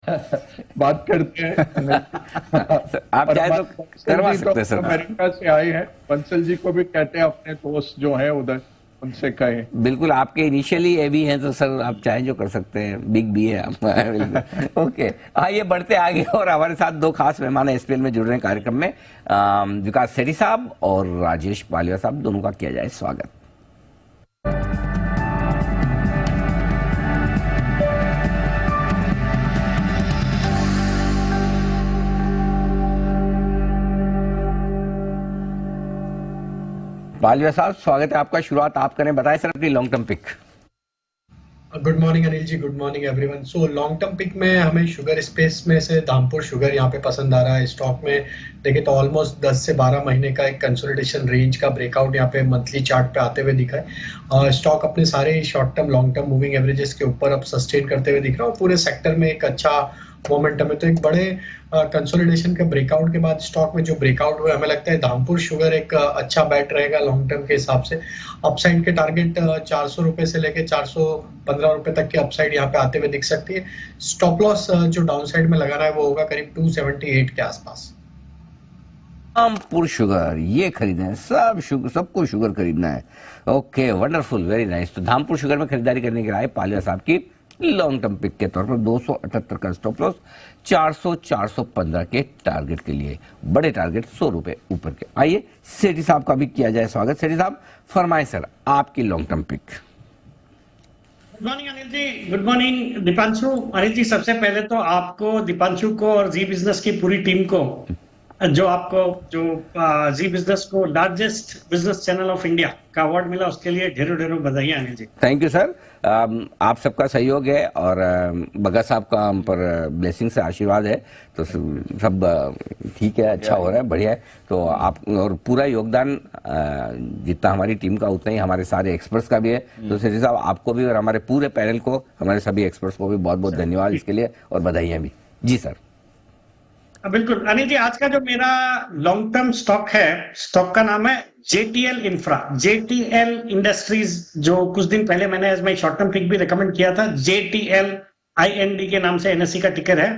बात करते हैं अनिल जी। आप और चाहे तो हमारे बंसल करवा जी तो सकते हैं सर। अमेरिका से आए हैं, बंसल जी को भी कहते हैं अपने दोस्त जो हैं उधर, उनसे कहें। बिल्कुल, आपके इनिशियली ए भी हैं तो सर आप चाहें जो कर सकते हैं, बिग बी है आपका। बिल्कुल ओके, आइए बढ़ते आगे। और हमारे साथ दो खास मेहमान एसपीएल में जुड़ रहे हैं कार्यक्रम में। विकास सेठी साहब और राजेश पालिया साहब, दोनों का किया जाए स्वागत। पालिया साहब स्वागत है आपका, शुरुआत आप करें, बताएं सर अपनी long term pick. Good morning Anil ji, good morning everyone. So long term pick में हमें शुगर स्पेस में से धामपुर शुगर यहाँ पे पसंद आ रहा है। स्टॉक में देखें तो ऑलमोस्ट 10 से 12 महीने का एक कंसोलिडेशन रेंज का ब्रेकआउट यहाँ पे मंथली चार्ट पे आते हुए दिखा है। स्टॉक अपने सारे short term long term moving averages के ऊपर अब सस्टेन करते हुए दिख रहा है और पूरे सेक्टर में एक अच्छा मोमेंटम है। तो एक बड़े कंसोलिडेशन के ब्रेकआउट के बाद स्टॉक में जो ब्रेकआउट हुआ, हमें लगता है धामपुर शुगर एक अच्छा बैट रहेगा लॉन्ग टर्म के हिसाब से। अपसाइड के टारगेट 400 रुपए से लेके 415 रुपए तक के अपसाइड यहाँ पे आते हुए दिख सकती है। स्टॉप लॉस जो डाउन साइड में लगाना है वो होगा करीब 278 के आसपास। रामपुर शुगर ये खरीदना है, सब शुगर, सबको शुगर खरीदना है। Okay, wonderful, very nice. तो धामपुर शुगर में खरीदारी करने की राय पालिया साहब की लॉन्ग टर्म पिक के तौर पर। 278 का स्टॉप लॉस, 400 415 के टारगेट के लिए, बड़े टारगेट 100 रुपए ऊपर के। आइए सेठी साहब का भी किया जाए स्वागत। सेठी साहब फरमाए सर आपकी long term pick. Good morning Anil ji, good morning Deepanshu. Anil ji, सबसे पहले तो आपको, दीपांशु को और जी बिजनेस की पूरी टीम को, जो आपको जो जी बिजनेस को largest business channel of India का अवार्ड मिला, उसके लिए ढेरों ढेरों बधाई Anil ji. Thank you sir. आप सबका सहयोग है और बगा साहब का हम पर ब्लेसिंग से आशीर्वाद है, तो सब ठीक है, अच्छा हो रहा है, बढ़िया है। तो आप और पूरा योगदान जितना हमारी टीम का उतना ही हमारे सारे एक्सपर्ट्स का भी है। तो सेठी साहब आपको भी और हमारे पूरे पैनल को, हमारे सभी एक्सपर्ट्स को भी बहुत बहुत धन्यवाद इसके लिए और बधाइयाँ भी। जी सर। बिल्कुल अनिल जी, आज का जो मेरा लॉन्ग टर्म स्टॉक है, स्टॉक का नाम है जेटीएल इंफ्रा, जेटीएल इंडस्ट्रीज, जो कुछ दिन पहले मैंने as my short term pick भी रिकमेंड किया था। जेटीएल आईएनडी के नाम से एनएससी का टिकर है।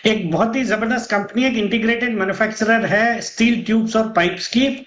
एक बहुत ही जबरदस्त कंपनी है, एक इंटीग्रेटेड मैन्युफैक्चरर है स्टील ट्यूब्स और पाइप्स की।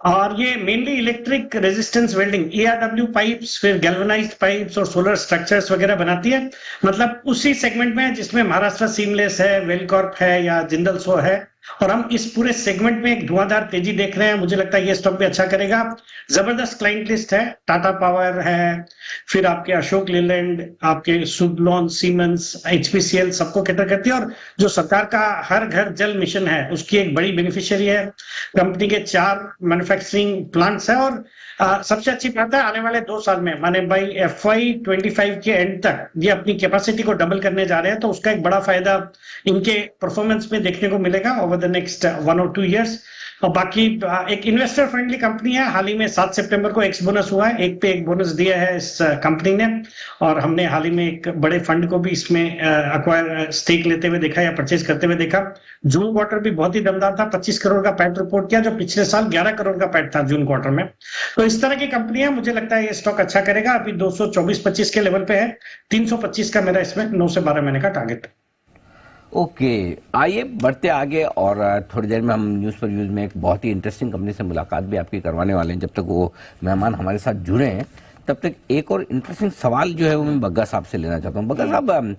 और ये mainly electric resistance welding, ERW pipes, फिर गैल्वेनाइज्ड पाइप्स और सोलर स्ट्रक्चर्स वगैरह बनाती है। मतलब उसी सेगमेंट में जिसमें महाराष्ट्र सीमलेस है, वेलकॉर्प है या जिंदल सो है। और हम इस पूरे सेगमेंट में एक धुआंधार तेजी देख रहे हैं। मुझे लगता है ये स्टॉक भी अच्छा करेगा। जबरदस्त क्लाइंट लिस्ट है, टाटा पावर है, फिर आपके अशोक लेलैंड, आपके सुबलॉन, सीमेंस, एचपीसीएल, सबको कैटर करती है। और जो सरकार का हर घर जल मिशन है, उसकी एक बड़ी बेनिफिशियरी है। कंपनी के 4 मैन्युफैक्चरिंग प्लांट्स है और सबसे अच्छी बात है, आने वाले 2 साल में, माने बाई FY25 के एंड तक ये अपनी कैपेसिटी को डबल करने जा रहे हैं। तो उसका एक बड़ा फायदा इनके परफॉर्मेंस में देखने को मिलेगा ओवर द नेक्स्ट 1 और 2 इयर्स। और बाकी एक इन्वेस्टर फ्रेंडली कंपनी है। हाल ही में 7 सितंबर को एक्स बोनस हुआ है, एक पे एक बोनस दिया है इस कंपनी ने। और हमने हाल ही में एक बड़े फंड को भी इसमें अक्वायर स्टेक लेते हुए देखा या परचेज करते हुए देखा। जून क्वार्टर भी बहुत ही दमदार था, 25 करोड़ का पैट रिपोर्ट किया, जो पिछले साल 11 करोड़ का पैट था जून क्वार्टर में। तो इस तरह की कंपनियां, मुझे लगता है ये स्टॉक अच्छा करेगा। अभी 224-25 के लेवल पे है, 325 का मेरा इसमें 9 से 12 महीने का टारगेट। ओके, आइए बढ़ते आगे और थोड़ी देर में हम न्यूज़ पर न्यूज़ में एक बहुत ही इंटरेस्टिंग कंपनी से मुलाकात भी आपकी करवाने वाले हैं। जब तक वो मेहमान हमारे साथ जुड़े हैं तब तक एक और इंटरेस्टिंग सवाल जो है वो मैं बग्गा साहब से लेना चाहता हूँ। बग्गा साहब,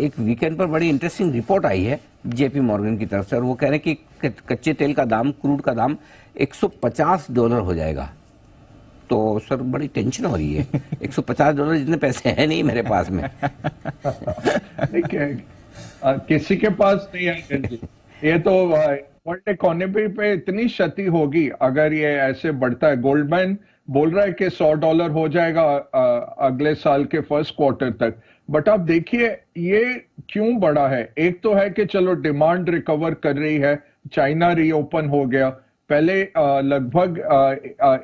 एक वीकेंड पर बड़ी इंटरेस्टिंग रिपोर्ट आई है जेपी मॉर्गन की तरफ से, और वो कह रहे हैं कि कच्चे तेल का दाम, क्रूड का दाम $150 हो जाएगा। तो सर बड़ी टेंशन हो रही है। $150 जितने पैसे हैं नहीं मेरे पास में। देखिए, किसी के पास नहीं है अनिल जी। ये तो वर्ल्ड इकोनॉमी पे इतनी क्षति होगी अगर ये ऐसे बढ़ता है। गोल्डमैन बोल रहा है कि $100 हो जाएगा अगले साल के फर्स्ट क्वार्टर तक। बट आप देखिए ये क्यों बढ़ा है। एक तो है कि चलो डिमांड रिकवर कर रही है, चाइना रीओपन हो गया। पहले लगभग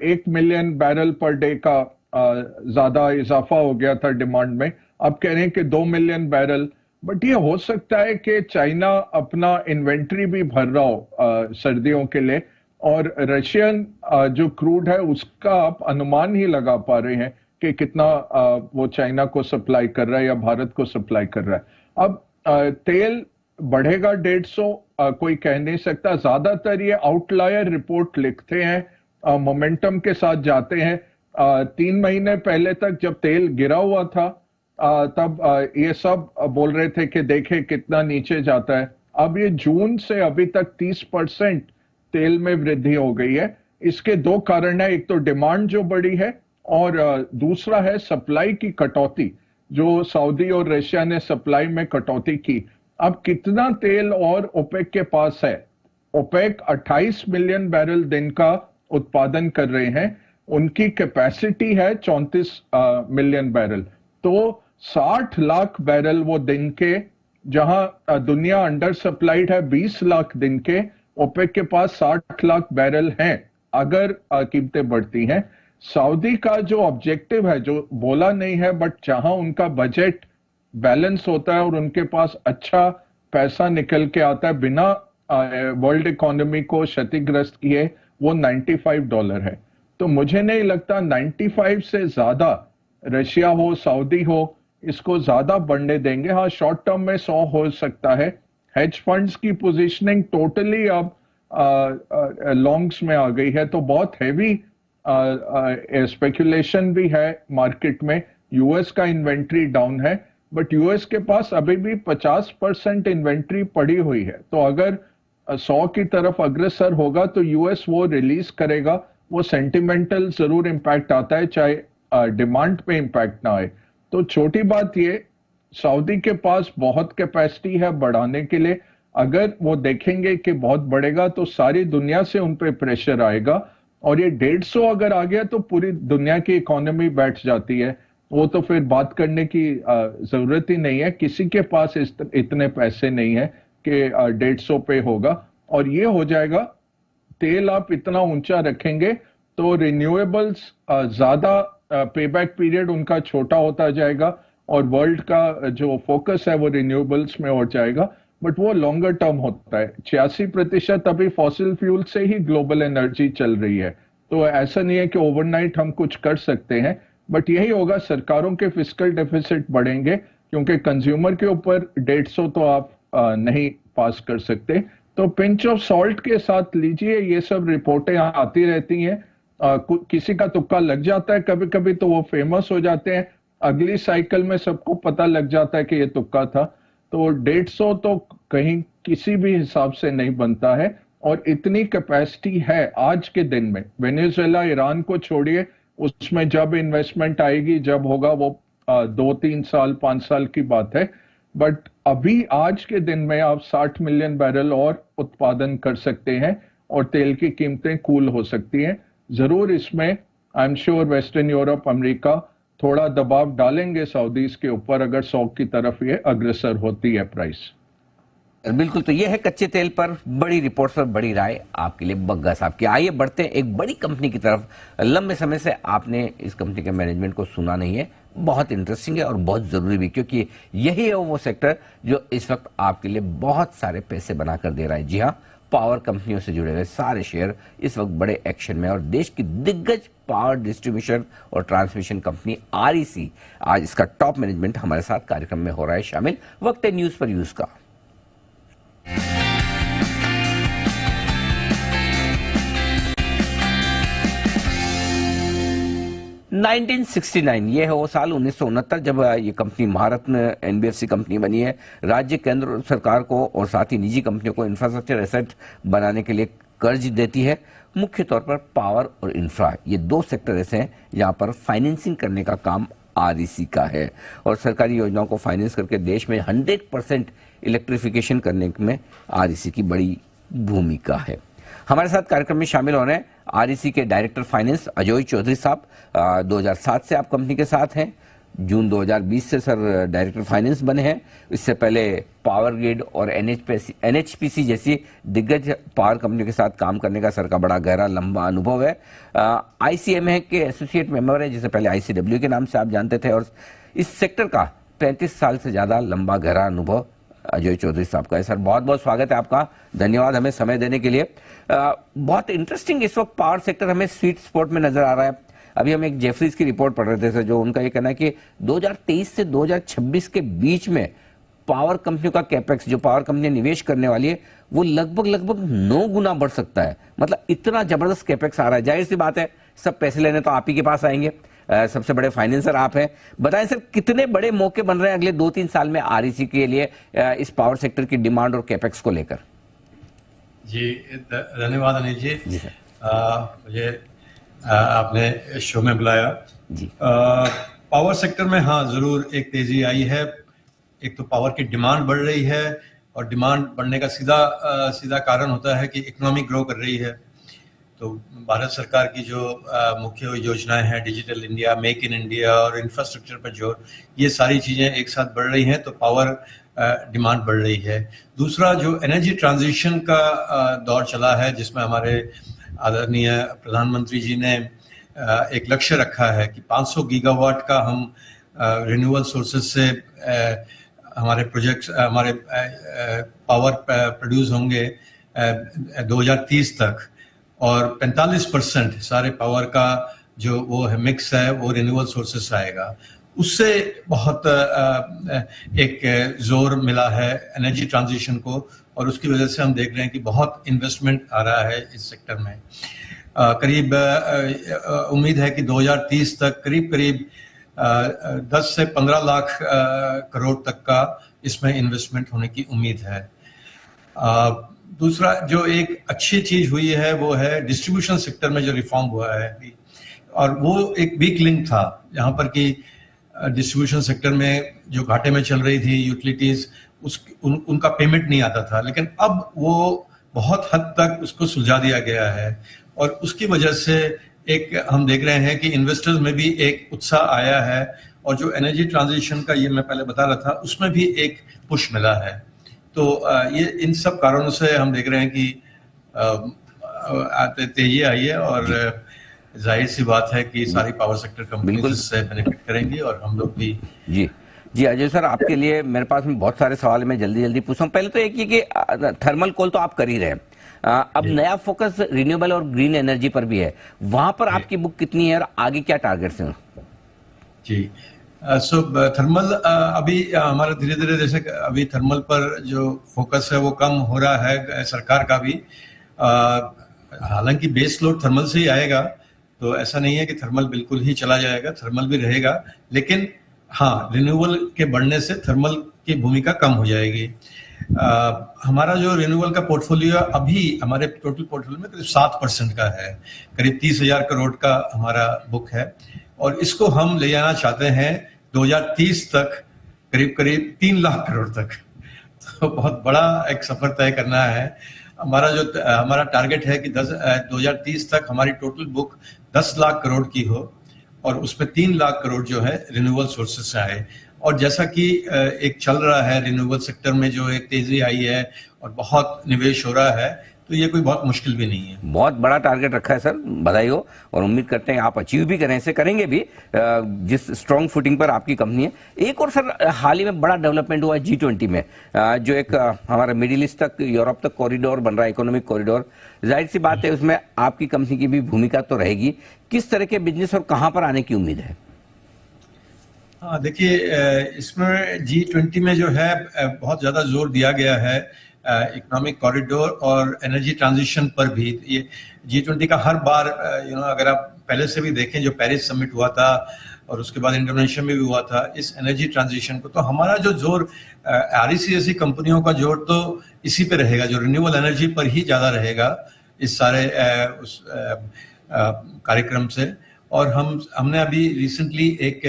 1 मिलियन बैरल पर डे का ज्यादा इजाफा हो गया था डिमांड में, अब कह रहे हैं कि 2 मिलियन बैरल। बट ये हो सकता है कि चाइना अपना इन्वेंट्री भी भर रहा हो सर्दियों के लिए, और रशियन जो क्रूड है उसका आप अनुमान ही लगा पा रहे हैं कि कितना वो चाइना को सप्लाई कर रहा है या भारत को सप्लाई कर रहा है। अब तेल बढ़ेगा 150, कोई कह नहीं सकता। ज्यादातर ये आउटलायर रिपोर्ट लिखते हैं, मोमेंटम के साथ जाते हैं। 3 महीने पहले तक जब तेल गिरा हुआ था, तब ये सब बोल रहे थे कि देखें कितना नीचे जाता है। अब ये जून से अभी तक 30% तेल में वृद्धि हो गई है। इसके दो कारण है, एक तो डिमांड जो बढ़ी है और दूसरा है सप्लाई की कटौती, जो सऊदी और रशिया ने सप्लाई में कटौती की। अब कितना तेल और ओपेक के पास है? ओपेक 28 मिलियन बैरल दिन का उत्पादन कर रहे हैं, उनकी कैपेसिटी है 34 मिलियन बैरल। तो 60 लाख बैरल वो दिन के, जहां दुनिया अंडर सप्लाइड है 20 लाख दिन के, ओपेक के पास 60 लाख बैरल हैं। अगर कीमतें बढ़ती हैं, सऊदी का जो ऑब्जेक्टिव है, जो बोला नहीं है बट जहां उनका बजट बैलेंस होता है और उनके पास अच्छा पैसा निकल के आता है बिना वर्ल्ड इकोनॉमी को क्षतिग्रस्त किए, वो $95 है। तो मुझे नहीं लगता 95 से ज्यादा रशिया हो सऊदी हो इसको ज्यादा बढ़ने देंगे। हाँ, शॉर्ट टर्म में 100 हो सकता है। हेज फंड्स की पोजीशनिंग टोटली अब लॉन्ग्स में आ गई है, तो बहुत हैवी स्पेकुलेशन भी है मार्केट में। यूएस का इन्वेंट्री डाउन है, बट यूएस के पास अभी भी 50% इन्वेंट्री पड़ी हुई है। तो अगर 100 की तरफ अग्रसर होगा तो यूएस वो रिलीज करेगा। वो सेंटिमेंटल जरूर इंपैक्ट आता है, चाहे डिमांड पे इंपैक्ट ना आए। तो छोटी बात ये, सऊदी के पास बहुत कैपेसिटी है बढ़ाने के लिए। अगर वो देखेंगे कि बहुत बढ़ेगा तो सारी दुनिया से उन पे प्रेशर आएगा, और ये 150 अगर आ गया तो पूरी दुनिया की इकोनॉमी बैठ जाती है। वो तो फिर बात करने की जरूरत ही नहीं है। किसी के पास इतने पैसे नहीं है कि 150 पे होगा, और ये हो जाएगा। तेल आप इतना ऊंचा रखेंगे तो रिन्यूएबल्स ज्यादा, पेबैक पीरियड उनका छोटा होता जाएगा, और वर्ल्ड का जो फोकस है वो रिन्यूएबल्स में हो जाएगा। बट वो लॉन्गर टर्म होता है। 86% अभी फॉसिल फ्यूल से ही ग्लोबल एनर्जी चल रही है। तो ऐसा नहीं है कि ओवरनाइट हम कुछ कर सकते हैं, बट यही होगा, सरकारों के फिस्कल डेफिसिट बढ़ेंगे, क्योंकि कंज्यूमर के ऊपर 150 तो आप नहीं पास कर सकते। तो पिंच ऑफ सॉल्ट के साथ लीजिए, ये सब रिपोर्टें आती रहती हैं। किसी का तुक्का लग जाता है कभी कभी, तो वो फेमस हो जाते हैं। अगली साइकिल में सबको पता लग जाता है कि ये तुक्का था। तो 150 तो कहीं किसी भी हिसाब से नहीं बनता है, और इतनी कैपेसिटी है आज के दिन में। वेनेजुएला, ईरान को छोड़िए, उसमें जब इन्वेस्टमेंट आएगी, जब होगा, वो 2-3 साल 5 साल की बात है। बट अभी आज के दिन में आप 60 मिलियन बैरल और उत्पादन कर सकते हैं, और तेल की कीमतें कूल हो सकती हैं। जरूर इसमें I am sure western Europe, America थोड़ा दबाव डालेंगे सऊदीज के ऊपर, अगर 100 की तरफ ये अग्रसर होती है प्राइस। बिल्कुल। तो ये है कच्चे तेल पर बड़ी रिपोर्ट्स पर बड़ी राय आपके लिए बग्गा साहब की। आइए बढ़ते हैं एक बड़ी कंपनी की तरफ। लंबे समय से आपने इस कंपनी के मैनेजमेंट को सुना नहीं है। बहुत इंटरेस्टिंग है और बहुत जरूरी भी, क्योंकि यही है वो सेक्टर जो इस वक्त आपके लिए बहुत सारे पैसे बनाकर दे रहा है। जी हाँ, पावर कंपनियों से जुड़े हुए सारे शेयर इस वक्त बड़े एक्शन में, और देश की दिग्गज पावर डिस्ट्रीब्यूशन और ट्रांसमिशन कंपनी आरईसी, आज इसका टॉप मैनेजमेंट हमारे साथ कार्यक्रम में हो रहा है शामिल। वक्त है न्यूज पर यूज का। 1969 ये है वो साल 1969 जब ये कंपनी महारत्न एनबीएफसी कंपनी बनी है। राज्य, केंद्र सरकार को और साथ ही निजी कंपनियों को इंफ्रास्ट्रक्चर एसेट बनाने के लिए कर्ज देती है। मुख्य तौर पर पावर और इंफ्रा, ये दो सेक्टर ऐसे हैं जहां पर फाइनेंसिंग करने का काम आरईसी का है, और सरकारी योजनाओं को फाइनेंस करके देश में 100% इलेक्ट्रिफिकेशन करने में आरईसी की बड़ी भूमिका है। हमारे साथ कार्यक्रम में शामिल हो रहे हैं आरईसी के डायरेक्टर फाइनेंस अजय चौधरी साहब। 2007 से आप कंपनी के साथ हैं, जून 2020 से सर डायरेक्टर फाइनेंस बने हैं। इससे पहले पावर ग्रिड और एनएचपीसी जैसी दिग्गज पावर कंपनियों के साथ काम करने का सर का बड़ा गहरा लंबा अनुभव है। आईसीएमए के एसोसिएट मेंबर है, जिसे पहले आईसीडब्ल्यू के नाम से आप जानते थे, और इस सेक्टर का 35 साल से ज्यादा लंबा गहरा अनुभव अजय चौधरी साहब का है। सर बहुत बहुत स्वागत है आपका, धन्यवाद हमें समय देने के लिए। बहुत इंटरेस्टिंग इस वक्त पावर सेक्टर हमें स्वीट स्पॉट में नजर आ रहा है। अभी हम एक जेफरीज की रिपोर्ट पढ़ रहे थे सर, जो उनका ये कहना है कि 2023 से 2026 के बीच में पावर कंपनियों का कैपेक्स, जो पावर कंपनी निवेश करने वाली है, वो लगभग 9 गुना बढ़ सकता है। मतलब इतना जबरदस्त कैपेक्स आ रहा है। जाहिर सी बात है, सब पैसे लेने तो आप ही के पास आएंगे, सबसे बड़े फाइनेंसर आप हैं। बताएं सर, कितने बड़े मौके बन रहे हैं अगले 2-3 साल में आरईसी के लिए इस पावर सेक्टर की डिमांड और कैपेक्स को लेकर? जी धन्यवाद अनिल जी। जी सर। मुझे आपने शो में बुलाया जी। पावर सेक्टर में हाँ जरूर एक तेजी आई है। एक तो पावर की डिमांड बढ़ रही है और डिमांड बढ़ने का सीधा कारण होता है कि इकोनॉमी ग्रो कर रही है। तो भारत सरकार की जो मुख्य योजनाएं हैं, digital India, make in India और इंफ्रास्ट्रक्चर पर जोर, ये सारी चीजें एक साथ बढ़ रही हैं तो पावर डिमांड बढ़ रही है। दूसरा जो एनर्जी ट्रांजिशन का दौर चला है, जिसमें हमारे आदरणीय प्रधानमंत्री जी ने एक लक्ष्य रखा है कि 500 गीगावाट का हम रिन्यूएबल सोर्सेज से हमारे प्रोजेक्ट्स, हमारे पावर प्रोड्यूस होंगे 2030 तक, और 45% सारे पावर का जो वो है मिक्स है वो रिन्यूएबल सोर्सेज से आएगा। उससे बहुत एक जोर मिला है एनर्जी ट्रांजिशन को, और उसकी वजह से हम देख रहे हैं कि बहुत इन्वेस्टमेंट आ रहा है इस सेक्टर में। करीब उम्मीद है कि 2030 तक करीब 10 से 15 लाख करोड़ तक का इसमें इन्वेस्टमेंट होने की उम्मीद है। दूसरा जो एक अच्छी चीज हुई है वो है डिस्ट्रीब्यूशन सेक्टर में जो रिफॉर्म हुआ है, और वो एक वीक लिंक था जहां पर कि डिस्ट्रीब्यूशन सेक्टर में जो घाटे में चल रही थी यूटिलिटीज, उनका पेमेंट नहीं आता था, लेकिन अब वो बहुत हद तक उसको सुलझा दिया गया है, और उसकी वजह से एक हम देख रहे हैं कि इन्वेस्टर्स में भी एक उत्साह आया है, और जो एनर्जी ट्रांजिशन का ये मैं पहले बता रहा था उसमें भी एक पुश मिला है। तो ये इन सब कारणों से हम देख रहे हैं कि तेजी आई है, और जाहिर सी बात है कि सारी पावर सेक्टर कंपनीज इससे बेनिफिट करेंगी और हम लोग भी। जी अजय सर, आपके लिए मेरे पास में बहुत सारे सवाल है, मैं जल्दी पूछूं। पहले तो एक ये कि थर्मल कोल तो आप कर ही रहे हैं, अब नया फोकस रिन्यूएबल और ग्रीन एनर्जी पर भी है, वहां पर आपकी बुक कितनी है और आगे क्या टारगेट्स हैं? जी सो थर्मल अभी हमारा धीरे धीरे, जैसे अभी थर्मल पर जो फोकस है वो कम हो रहा है सरकार का भी। हालांकि बेस लोड थर्मल से ही आएगा, तो ऐसा नहीं है कि थर्मल बिल्कुल ही चला जाएगा, थर्मल भी रहेगा, लेकिन हाँ रिन्यूएबल के बढ़ने से थर्मल की भूमिका कम हो जाएगी। हमारा जो रिन्यूएबल का पोर्टफोलियो अभी हमारे टोटल पोर्टफोलियो में करीब 7% का है, करीब 30,000 करोड़ का हमारा बुक है, और इसको हम ले जाना चाहते हैं 2030 तक करीब 3 लाख करोड़ तक। तो बहुत बड़ा एक सफर तय करना है। हमारा टारगेट है कि 2030 तक हमारी टोटल बुक 10 लाख करोड़ की हो, और उसमें 3 लाख करोड़ जो है रिन्यूएबल सोर्सेज से आए। और जैसा कि एक चल रहा है रिन्यूएबल सेक्टर में जो एक तेजी आई है और बहुत निवेश हो रहा है, तो ये कोई बहुत मुश्किल भी नहीं है। बहुत बड़ा टारगेट रखा है सर, बधाई हो, और उम्मीद करते हैं आप अचीव भी करें, ऐसे करेंगे भी जिस स्ट्रॉन्ग फुटिंग पर आपकी कंपनी है। एक और सर, हाल ही में बड़ा डेवलपमेंट हुआ G20 में, जो एक हमारा मिडिल ईस्ट तक, यूरोप तक कॉरिडोर बन रहा है, इकोनॉमिक कॉरिडोर। जाहिर सी बात है उसमें आपकी कंपनी की भी भूमिका तो रहेगी। किस तरह के बिजनेस और कहां पर आने की उम्मीद है? हाँ देखिए, इसमें G20 में जो है बहुत ज्यादा जोर दिया गया है इकोनॉमिक कॉरिडोर और एनर्जी ट्रांजिशन पर भी। ये G20 का हर बार अगर आप पहले से भी देखें, जो पेरिस समिट हुआ था और उसके बाद इंडोनेशिया में भी हुआ था, इस एनर्जी ट्रांजिशन को, तो हमारा जो जोर आरईसी जैसी कंपनियों का जोर तो इसी पे रहेगा, जो रिन्यूएबल एनर्जी पर ही ज्यादा रहेगा इस सारे उस कार्यक्रम से। और हमने अभी रिसेंटली एक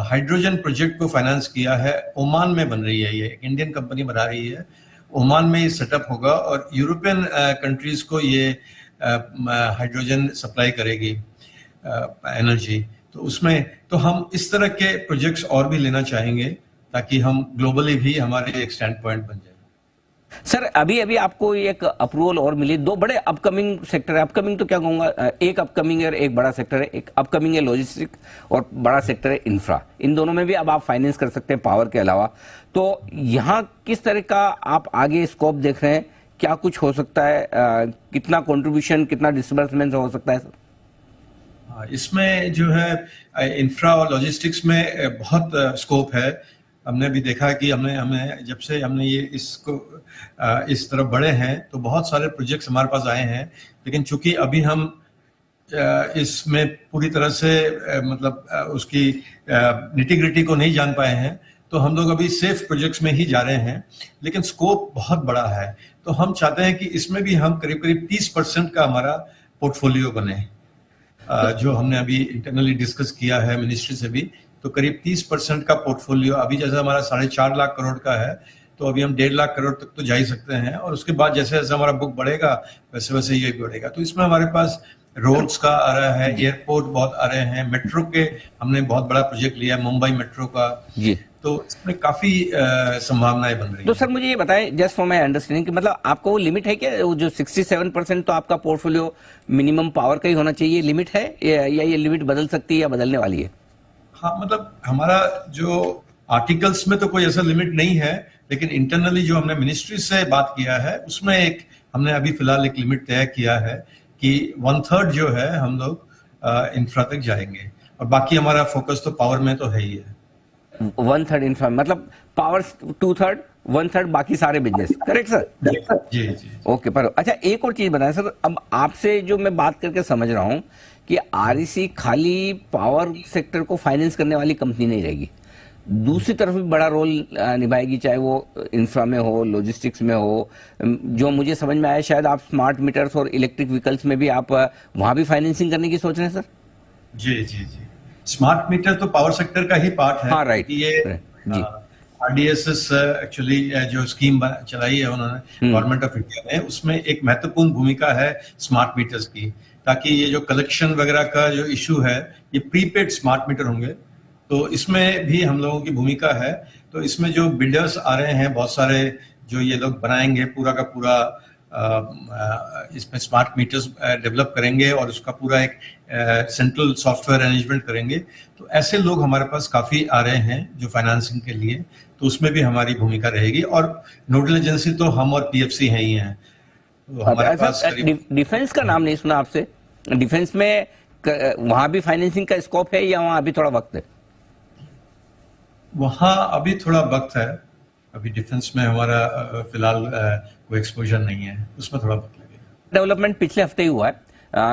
हाइड्रोजन प्रोजेक्ट को फाइनेंस किया है, ओमान में बन रही है, ये एक इंडियन कंपनी बना रही है, ओमान में ये सेटअप होगा, और यूरोपियन कंट्रीज को ये हाइड्रोजन सप्लाई करेगी एनर्जी। तो उसमें तो हम इस तरह के प्रोजेक्ट्स और भी लेना चाहेंगे, ताकि हम ग्लोबली भी हमारे एक स्टैंड पॉइंट बन जाए। सर अभी आपको एक अप्रूवल और मिली, 2 बड़े अपकमिंग सेक्टर है, अपकमिंग तो क्या कहूंगा, एक अपकमिंग है और एक बड़ा सेक्टर है। एक अपकमिंग है लॉजिस्टिक और बड़ा सेक्टर है इंफ्रा। इन दोनों में भी अब आप फाइनेंस कर सकते हैं पावर के अलावा। तो यहाँ किस तरह का आप आगे स्कोप देख रहे हैं, क्या कुछ हो सकता है, कितना कंट्रीब्यूशन, कितना डिसबर्समेंट हो सकता है? इसमें जो है इंफ्रा और लॉजिस्टिक्स में बहुत स्कोप है। हमने भी देखा कि हमें जब से हमने ये इसको इस तरफ बढ़े हैं तो बहुत सारे प्रोजेक्ट्स हमारे पास आए हैं, लेकिन चूंकि अभी हम इसमें पूरी तरह से मतलब उसकी निटी-ग्रिटी को नहीं जान पाए हैं, तो हम लोग अभी सेफ प्रोजेक्ट्स में ही जा रहे हैं, लेकिन स्कोप बहुत बड़ा है। तो हम चाहते हैं कि इसमें भी हम करीब-करीब 30% का हमारा पोर्टफोलियो बने। जो हमने अभी इंटरनली डिस्कस किया है मिनिस्ट्री से भी, तो करीब 30% का पोर्टफोलियो अभी जैसे हमारा 4.5 लाख करोड़ का है, तो अभी हम 1.5 लाख करोड़ तक तो जा ही सकते हैं, और उसके बाद जैसे जैसे हमारा बुक बढ़ेगा वैसे वैसे ये बढ़ेगा। तो इसमें हमारे पास रोड्स का आ रहा है, एयरपोर्ट बहुत आ रहे हैं, मेट्रो के हमने बहुत बड़ा प्रोजेक्ट लिया है, मुंबई मेट्रो का जी। तो इसमें काफी संभावनाएं बन रही तो हैं। सर मुझे ये बताएं, जस्ट फॉर माय अंडरस्टैंडिंग, कि मतलब आपको वो लिमिट है क्या, वो जो 67% तो आपका पोर्टफोलियो मिनिमम पावर का ही होना चाहिए, लिमिट है, या ये लिमिट बदल सकती है या बदलने वाली है? हाँ, मतलब हमारा जो आर्टिकल्स में तो कोई ऐसा लिमिट नहीं है, लेकिन इंटरनली जो हमने मिनिस्ट्री से बात किया है उसमें एक हमने अभी फिलहाल एक लिमिट तय किया है कि 1/3 जो है हम लोग इंफ्रा तक जाएंगे, और बाकी हमारा फोकस तो पावर में तो है ही है। 1/3 इंफ्रा, मतलब पावर 2/3, 1/3 बाकी सारे बिजनेस, करेक्ट सर? जी जी। ओके। पर अच्छा, एक और चीज बताएं सर, अब आपसे जो मैं बात करके समझ रहा हूं कि REC खाली पावर सेक्टर को फाइनेंस करने वाली कंपनी नहीं रहेगी, दूसरी तरफ भी बड़ा रोल निभाएगी, चाहे वो इंफ्रा में हो, लॉजिस्टिक्स में हो। जो मुझे समझ में आया, शायद आप स्मार्ट मीटर्स और इलेक्ट्रिक व्हीकल्स में भी आप वहां भी फाइनेंसिंग करने की सोच रहे हैं सर? जी जी जी। स्मार्ट मीटर तो पावर सेक्टर का ही पार्ट है। हाँ, राइट। ये जी। RDSS एक्चुअली जो स्कीम चलाई है उन्होंने गवर्नमेंट ऑफ इंडिया ने, उसमें एक महत्वपूर्ण भूमिका है स्मार्ट मीटर्स की, ताकि ये जो कलेक्शन वगैरह का जो इशू है, ये प्रीपेड स्मार्ट मीटर होंगे, तो इसमें भी हम लोगों की भूमिका है। तो इसमें जो बिल्डर्स आ रहे हैं बहुत सारे, जो ये लोग बनाएंगे पूरा का पूरा इसमें स्मार्ट मीटर्स डेवलप करेंगे और उसका पूरा एक सेंट्रल सॉफ्टवेयर अरेंजमेंट करेंगे, तो ऐसे लोग हमारे पास काफी आ रहे हैं जो फाइनेंसिंग के लिए, तो उसमें भी हमारी भूमिका रहेगी। और नोडल एजेंसी तो हम और PFC हैं ही हैं, तो हमारे पास डिफेंस का नाम नहीं सुना आपसे। डिफेंस में वहां भी फाइनेंसिंग का स्कोप है या वहां अभी थोड़ा वक्त है? वहाँ अभी थोड़ा वक्त है, अभी डिफेंस में हमारा फिलहाल कोई एक्सपोजर नहीं है, उसमें थोड़ा वक्त लगेगा। डेवलपमेंट पिछले हफ्ते ही हुआ है,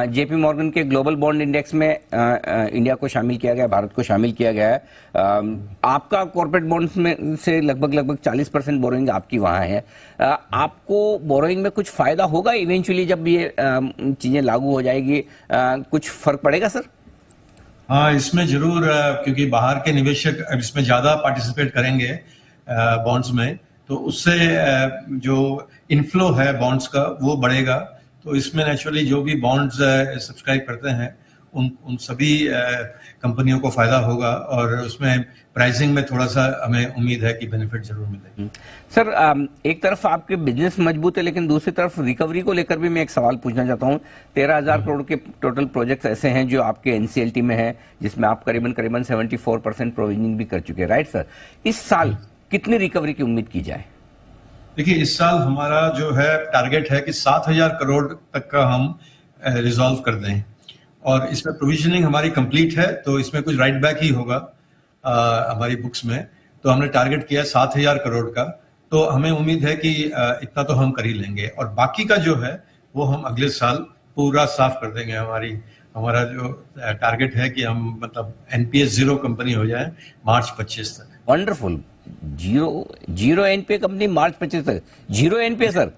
JP मॉर्गन के ग्लोबल बॉन्ड इंडेक्स में इंडिया को शामिल किया गया, भारत को शामिल किया गया है। आपका कॉर्पोरेट बॉन्ड्स में से लगभग 40% बोरोइंग आपकी वहां है। आपको बोरोइंग में कुछ फायदा होगा इवेंचुअली, जब ये चीजें लागू हो जाएगी, कुछ फर्क पड़ेगा सर? हाँ, इसमें जरूर, क्योंकि बाहर के निवेशक अब इसमें ज्यादा पार्टिसिपेट करेंगे बॉन्ड्स में, तो उससे जो इनफ्लो है बॉन्ड्स का वो बढ़ेगा। तो इसमें नेचुरली जो भी बॉन्ड्स सब्सक्राइब करते हैं उन सभी कंपनियों को फायदा होगा, और उसमें प्राइसिंग में थोड़ा सा हमें उम्मीद है कि बेनिफिट जरूर मिलेगी। सर, एक तरफ आपके बिजनेस मजबूत है, लेकिन दूसरी तरफ रिकवरी को लेकर भी मैं एक सवाल पूछना चाहता हूं। 13,000 करोड़ के टोटल प्रोजेक्ट्स ऐसे हैं जो आपके NCLT में है, जिसमें आप करीबन 74% प्रोविजनिंग भी कर चुके हैं, राइट सर? इस साल कितनी रिकवरी की उम्मीद की जाए? देखिए, इस साल हमारा जो है टारगेट है कि 7,000 करोड़ तक का हम रिजॉल्व कर दें, और इसमें प्रोविजनिंग हमारी कंप्लीट है, तो इसमें कुछ राइट बैक ही होगा हमारी बुक्स में। तो हमने टारगेट किया 7,000 करोड़ का, तो हमें उम्मीद है कि इतना तो हम कर ही लेंगे, और बाकी का जो है वो हम अगले साल पूरा साफ कर देंगे। हमारा जो टारगेट है कि हम मतलब NPA 0 कंपनी हो जाए मार्च 25 तक। वंडरफुल। जीरो NPA कंपनी मार्च 25 तक। 0 NPA सर?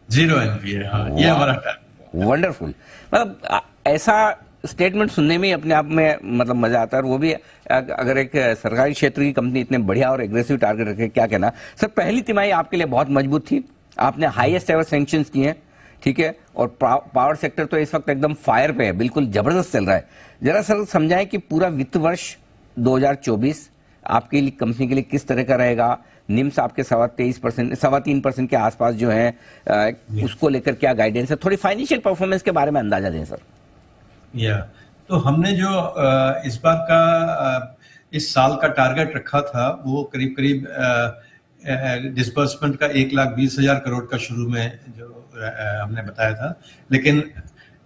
0 NPA, हाँ, ये हमारा टारगेट। वंडरफुल। मतलब ऐसा स्टेटमेंट सुनने में ही अपने आप में मतलब मजा आता है, और वो भी अगर एक सरकारी क्षेत्र की कंपनी इतने बढ़िया और एग्रेसिव टारगेट रखे, क्या कहना सर। पहली तिमाही आपके लिए बहुत मजबूत थी, आपने हाईएस्ट एवर सैंक्शंस किए हैं, ठीक है, और पावर सेक्टर तो इस वक्त एकदम फायर पे है, बिल्कुल जबरदस्त चल रहा है। जरा सर समझाएं कि पूरा वित्त वर्ष 2024 आपके लिए, कंपनी के लिए किस तरह का रहेगा। निम्स आपके 3.25% के आसपास जो है, उसको लेकर क्या गाइडेंस है? थोड़ी फाइनेंशियल परफॉर्मेंस के बारे में अंदाजा दें सर। तो हमने जो इस बार का इस साल का टारगेट रखा था, वो करीब डिसबर्समेंट का 1,20,000 करोड़ का शुरू में जो हमने बताया था, लेकिन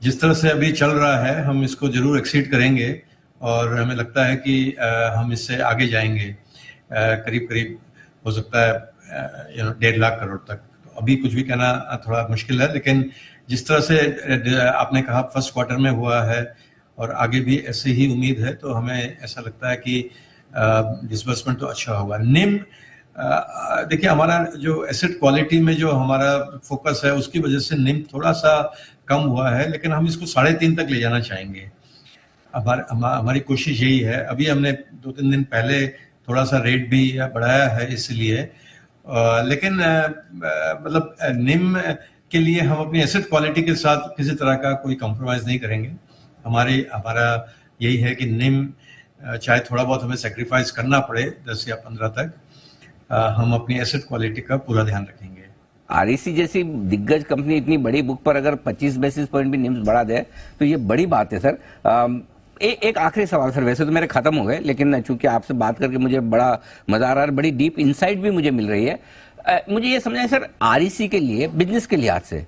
जिस तरह से अभी चल रहा है हम इसको जरूर एक्सीड करेंगे, और हमें लगता है कि हम इससे आगे जाएंगे। करीब करीब हो सकता है 1.5 लाख करोड़ तक। तो अभी कुछ भी कहना थोड़ा मुश्किल है, लेकिन जिस तरह से आपने कहा फर्स्ट क्वार्टर में हुआ है और आगे भी ऐसे ही उम्मीद है, तो हमें ऐसा लगता है कि डिसबर्समेंट तो अच्छा होगा। निम देखिए, हमारा जो एसेट क्वालिटी में जो हमारा फोकस है उसकी वजह से निम थोड़ा सा कम हुआ है, लेकिन हम इसको 3.5 तक ले जाना चाहेंगे। हमारी कोशिश यही है। अभी हमने 2-3 दिन पहले थोड़ा सा रेट भी बढ़ाया है इसलिए, लेकिन मतलब निम के लिए हम अपनी एसेट क्वालिटी के साथ किसी तरह का कोई कॉम्प्रोमाइज नहीं करेंगे। हमारा यही है कि निम चाहे थोड़ा बहुत हमें सेक्रीफाइस करना पड़े 10 या 15 तक, हम अपनी एसेट क्वालिटी का पूरा ध्यान रखेंगे। आरईसी जैसी दिग्गज कंपनी इतनी बड़ी बुक पर अगर 25 बेसिस पॉइंट भी निम्स बढ़ा दे तो ये बड़ी बात है सर। एक आखिरी सवाल सर, वैसे तो मेरे खत्म हो गए, लेकिन चूंकि आपसे बात करके मुझे बड़ा मजा आ रहा है, बड़ी डीप इनसाइट भी मुझे मिल रही है। मुझे ये समझाएं सर, आरईसी के लिए बिजनेस के लिहाज से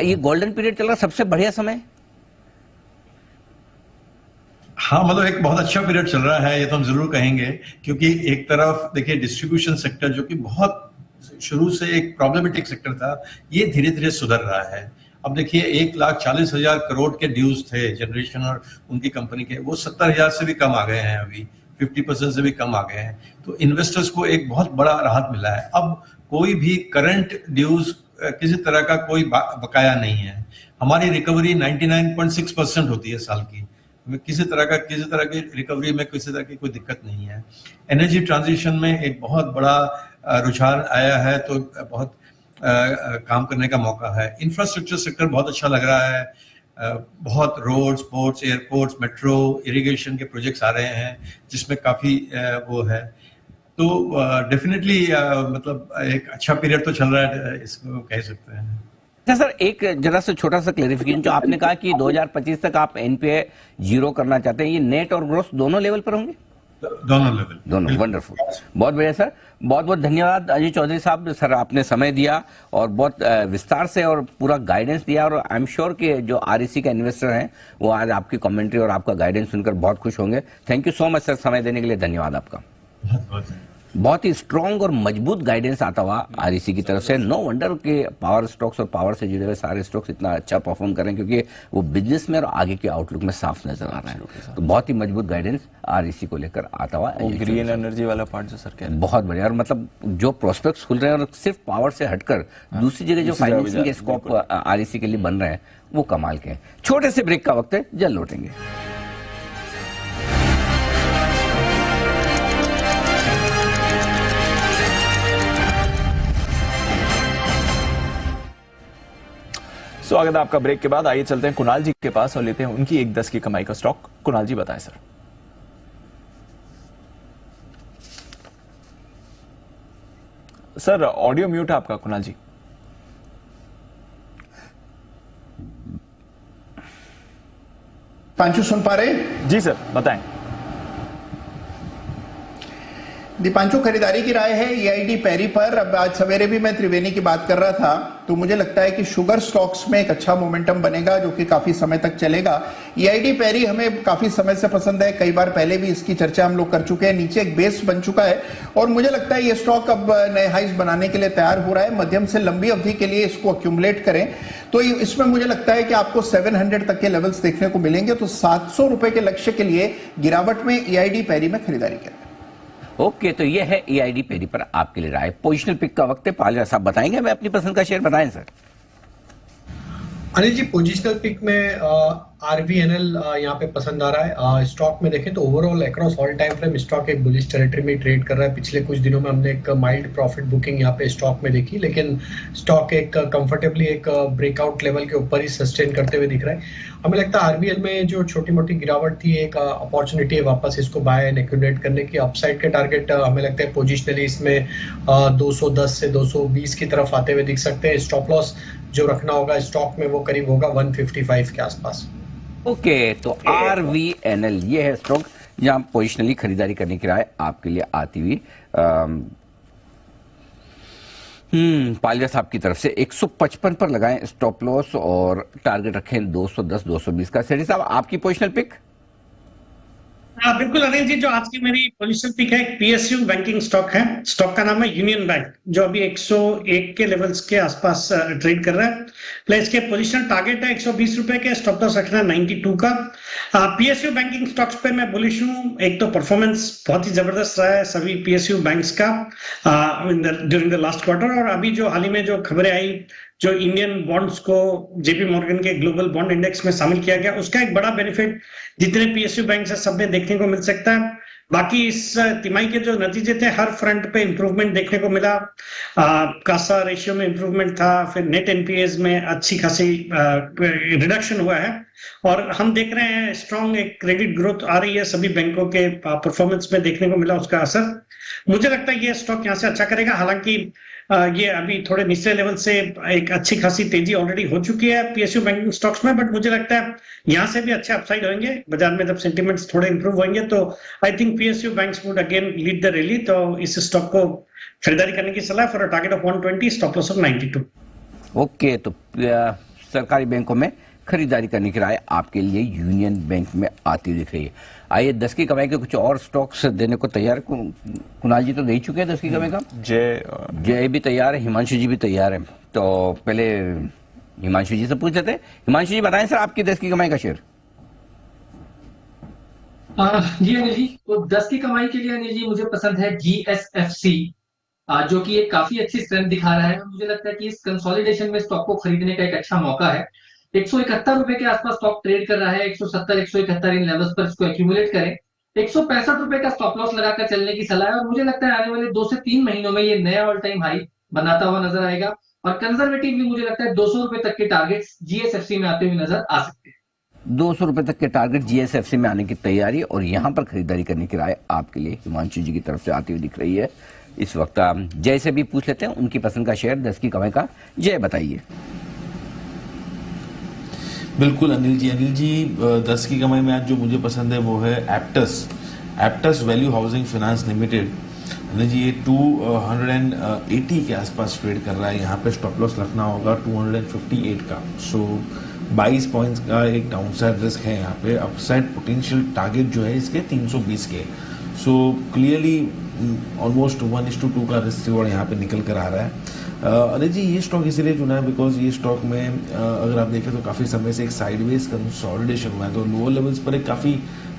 ये गोल्डन पीरियड चल रहा सबसे बढ़िया समय? हाँ, मतलब एक बहुत अच्छा पीरियड चल रहा है, ये तो हम जरूर कहेंगे, क्योंकि एक तरफ देखिए डिस्ट्रीब्यूशन सेक्टर जो कि बहुत शुरू से एक प्रॉब्लमेटिक सेक्टर था, ये धीरे धीरे सुधर रहा है। अब देखिए 1,40,000 करोड़ के ड्यूज थे जनरेशन और उनकी कंपनी के, वो 70,000 से भी कम आ गए हैं, अभी 50% से भी कम आ गए हैं। तो इन्वेस्टर्स को एक बहुत बड़ा राहत मिला है। अब कोई भी करंट ड्यूज किसी तरह का कोई बकाया नहीं है। हमारी रिकवरी 99.6% होती है साल की। किसी तरह की रिकवरी में किसी तरह की कोई दिक्कत नहीं है। एनर्जी ट्रांजिशन में एक बहुत बड़ा रुझान आया है, तो बहुत काम करने का मौका है। इंफ्रास्ट्रक्चर सेक्टर बहुत अच्छा लग रहा है। बहुत roads, ports, airports, metro, irrigation के प्रोजेक्ट्स आ रहे हैं, जिसमें काफी वो है। तो डेफिनेटली मतलब एक अच्छा पीरियड तो चल रहा है, इसको कह सकते हैं। अच्छा सर, एक जरा सा छोटा सा क्लेरिफिकेशन, जो आपने कहा कि 2025 तक आप एनपीए 0 करना चाहते हैं, ये नेट और ग्रोथ दोनों लेवल पर होंगे? दोनों लेवल, दोनों। वंडरफुल, बहुत बढ़िया सर, बहुत बहुत धन्यवाद अजय चौधरी साहब। सर आपने समय दिया और बहुत विस्तार से और पूरा गाइडेंस दिया, और आई एम श्योर कि जो आरईसी का इन्वेस्टर हैं वो आज आपकी कमेंट्री और आपका गाइडेंस सुनकर बहुत खुश होंगे। Thank you so much sir, समय देने के लिए धन्यवाद आपका। बहुत ही स्ट्रॉन्ग और मजबूत गाइडेंस आता हुआ आरईसी की तरफ से। नो वंडर के पावर स्टॉक्स और पावर से जुड़े हुए सारे स्टॉक्स इतना अच्छा परफॉर्म करें, क्योंकि वो बिजनेस में और आगे के आउटलुक में साफ नजर आ रहा है। तो बहुत ही मजबूत गाइडेंस आरईसी को लेकर आता हुआ। ग्रीन एनर्जी वाला पार्ट जो सर कह रहे हैं बहुत बढ़िया, और मतलब जो प्रोस्पेक्ट्स खुल रहे हैं और सिर्फ पावर से हटकर दूसरी जगह जो फाइनेंसिंग के स्कोप आरईसी के लिए बन रहे हैं वो कमाल के हैं। छोटे से ब्रेक का वक्त है, जल्द लौटेंगे। स्वागत है आपका ब्रेक के बाद। आइए चलते हैं कुणाल जी के पास और लेते हैं उनकी 1-10 की कमाई का स्टॉक। कुणाल जी बताएं सर। सर ऑडियो म्यूट है आपका कुणाल जी। पांचू सुन पा रहे? जी सर बताएं। दीपांशु, खरीदारी की राय है ईआईडी पैरी पर। अब आज सवेरे भी मैं त्रिवेणी की बात कर रहा था, तो मुझे लगता है कि शुगर स्टॉक्स में एक अच्छा मोमेंटम बनेगा जो कि काफी समय तक चलेगा। ईआईडी पैरी हमें काफी समय से पसंद है, कई बार पहले भी इसकी चर्चा हम लोग कर चुके हैं। नीचे एक बेस बन चुका है और मुझे लगता है ये स्टॉक अब नए हाइस बनाने के लिए तैयार हो रहा है। मध्यम से लंबी अवधि के लिए इसको अक्यूमुलेट करें तो इसमें मुझे लगता है कि आपको 700 तक के लेवल्स देखने को मिलेंगे। तो 700 रुपए के लक्ष्य के लिए गिरावट में ईआईडी पैरी में खरीदारी करें। ओके, तो ये है ईआईडी पेरी पर आपके लिए राय। पोजिशनल पिक का वक्त है, पालरा साहब बताएंगे हमें अपनी पसंद का शेयर। बताएं sir. Anil ji, positional pick में आरवीएनएल यहाँ पे पसंद आ रहा है। स्टॉक में देखें तो overall across all time frame stock एक बुलिश टेरिटरी में ट्रेड कर रहा है। पिछले कुछ दिनों में हमने एक माइल्ड प्रॉफिट बुकिंग यहाँ पे स्टॉक में देखी, लेकिन स्टॉक एक कंफर्टेबली एक ब्रेकआउट लेवल के ऊपर ही सस्टेन करते हुए दिख रहा है। हमें लगता है आरबीएल में जो छोटी मोटी गिरावट थी, एक अपॉर्चुनिटी है वापस इसको बाय एंड एक्यूमुलेट करने की। अपसाइड के टारगेट हमें लगता है पोजिशनली इसमें 210 से 220 की तरफ आते हुए दिख सकते हैं। स्टॉप लॉस जो रखना होगा स्टॉक में वो करीब होगा 155 के आसपास। ओके, तो आरवीएनएल ये है स्टॉक जहां पोजिशनली खरीदारी करने की राय आपके लिए आती हुई पालिया साहब की तरफ से 155 पर लगाएं स्टॉप लॉस और टारगेट रखें 210 220 का। सेठी साहब आपकी पोजिशनल पिक? हाँ बिल्कुल अनिल जी, जो आज की मेरी पोजीशन पिक है, एक पीएसयू बैंकिंग स्टॉक है। स्टॉक का नाम है यूनियन बैंक, जो अभी 101 के लेवल्स के आसपास ट्रेड कर रहा है। प्लस के पोजीशन टारगेट है 120 रुपए के, स्टॉप लॉस रखना है 92 का। पीएसयू बैंकिंग स्टॉक्स पे मैं बुलिश हूँ। एक तो परफॉर्मेंस बहुत ही जबरदस्त रहा है सभी पीएसयू बैंक्स का ड्यूरिंग द लास्ट क्वार्टर। और अभी जो हाल ही में जो खबरें आई, जो इंडियन बॉन्ड्स को जेपी मॉर्गन के ग्लोबल बॉन्ड इंडेक्स में शामिल किया गया, उसका एक बड़ा बेनिफिट जितने पीएसयू बैंक है सब में देखने को मिल सकता है। बाकी इस तिमाही के जो नतीजे थे, हर फ्रंट पे इंप्रूवमेंट देखने को मिला। कासा रेशियो में इंप्रूवमेंट था, फिर नेट एनपीएस में अच्छी खासी रिडक्शन हुआ है। और हम देख रहे हैं स्ट्रॉन्ग एक क्रेडिट ग्रोथ आ रही है, सभी बैंकों के परफॉर्मेंस में देखने को मिला उसका असर। मुझे लगता है ये स्टॉक यहाँ से अच्छा करेगा। हालांकि ये अभी थोड़े निचले लेवल से एक अच्छी खासी तेजी ऑलरेडी हो चुकी है पीएसयू बैंकिंग स्टॉक्स में, बट मुझे लगता है यहाँ से भी अच्छे अपसाइड होंगे बाजार में जब सेंटिमेंट्स थोड़े इंप्रूव होंगे। तो I think PSU banks would again lead the rally. तो इस स्टॉक को खरीदारी करने की सलाह for a target of 120, stop loss of 92। Okay, तो सरकारी बैंकों में खरीदारी करने की राय आपके लिए यूनियन बैंक में आती हुई दिख रही है। आइए 10 की कमाई के कुछ और स्टॉक्स देने को तैयार। कुणाल जी तो दे ही चुके हैं 10 की कमाई का। जय भी तैयार है, हिमांशु जी भी तैयार है। तो पहले हिमांशु जी से पूछ लेते हैं। हिमांशु जी बताएं सर, आपकी 10 की कमाई का शेयर। जी अनिल जी, तो 10 की कमाई के लिए अनिल जी मुझे पसंद है GSFC, जो कि एक काफी अच्छी स्ट्रेंथ दिखा रहा है। मुझे लगता है कि इस कंसोलिडेशन में स्टॉक को खरीदने का एक अच्छा मौका है। 171 रुपए के आसपास स्टॉक ट्रेड कर रहा है। 170 171 इन लेवल्स पर इसको एक्यूमुलेट करें। 165 रुपए का स्टॉप लॉस लगाकर चलने की सलाह है। और मुझे लगता है आने वाले 2 से 3 महीनों में ये नया ऑल टाइम हाई बनाता हुआ नजर आएगा। और कंजर्वेटिवली मुझे लगता है 200 रुपए तक के टारगेट्स GSFC में आते हुए नजर आ सकते हैं। 200 रुपए तक के टारगेट GSFC में आने की तैयारी और यहां पर खरीदारी करने की राय आपके लिए हिमांशु जी की तरफ से आती हुई दिख रही है। इस वक्त आप जय से भी पूछ लेते हैं, उनकी पसंद का शेयर 10 की कमाई का। जय बताइए। बिल्कुल अनिल जी 10 की कमाई में आज जो मुझे पसंद है वो है Aptus value housing finance limited. Anil ji ये 280 के आसपास ट्रेड कर रहा है। यहाँ पे स्टॉप लॉस रखना होगा 258 का। सो 22 पॉइंट्स का एक डाउनसाइड रिस्क है यहाँ पे। अपसाइड पोटेंशियल टारगेट जो है इसके 320 के। सो क्लियरली ऑलमोस्ट 1:2 का रिस्क रिवॉर्ड यहाँ पे निकल कर आ रहा है। अनिल जी ये स्टॉक इसीलिए चुना है बिकॉज ये स्टॉक में अगर आप देखें तो काफ़ी समय से एक साइडवेज कंसोलिडेशन हुआ है। तो लोअर लेवल्स पर एक काफ़ी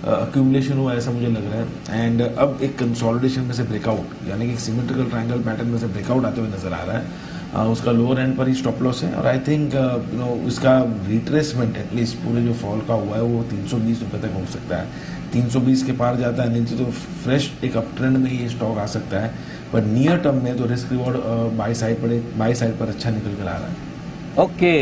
अक्यूमुलेशन हुआ है ऐसा मुझे लग रहा है। एंड अब एक कंसोलिडेशन में से ब्रेकआउट, यानी कि एक सिमेट्रिकल ट्रायंगल पैटर्न में से ब्रेकआउट आते हुए नजर आ रहा है। उसका लोअर एंड पर ही स्टॉप लॉस है। और आई थिंक इसका रिट्रेसमेंट एटलीस्ट पूरे जो फॉल का हुआ है वो 320 रुपये तक हो सकता है। 320 के पार जाता है नीचे तो फ्रेश एक अप ट्रेंड में ये स्टॉक आ सकता है। पर नियर टर्म में तो रिस्क रिवॉर्ड बाई साइड पर अच्छा निकल कर आ रहा है। ओके,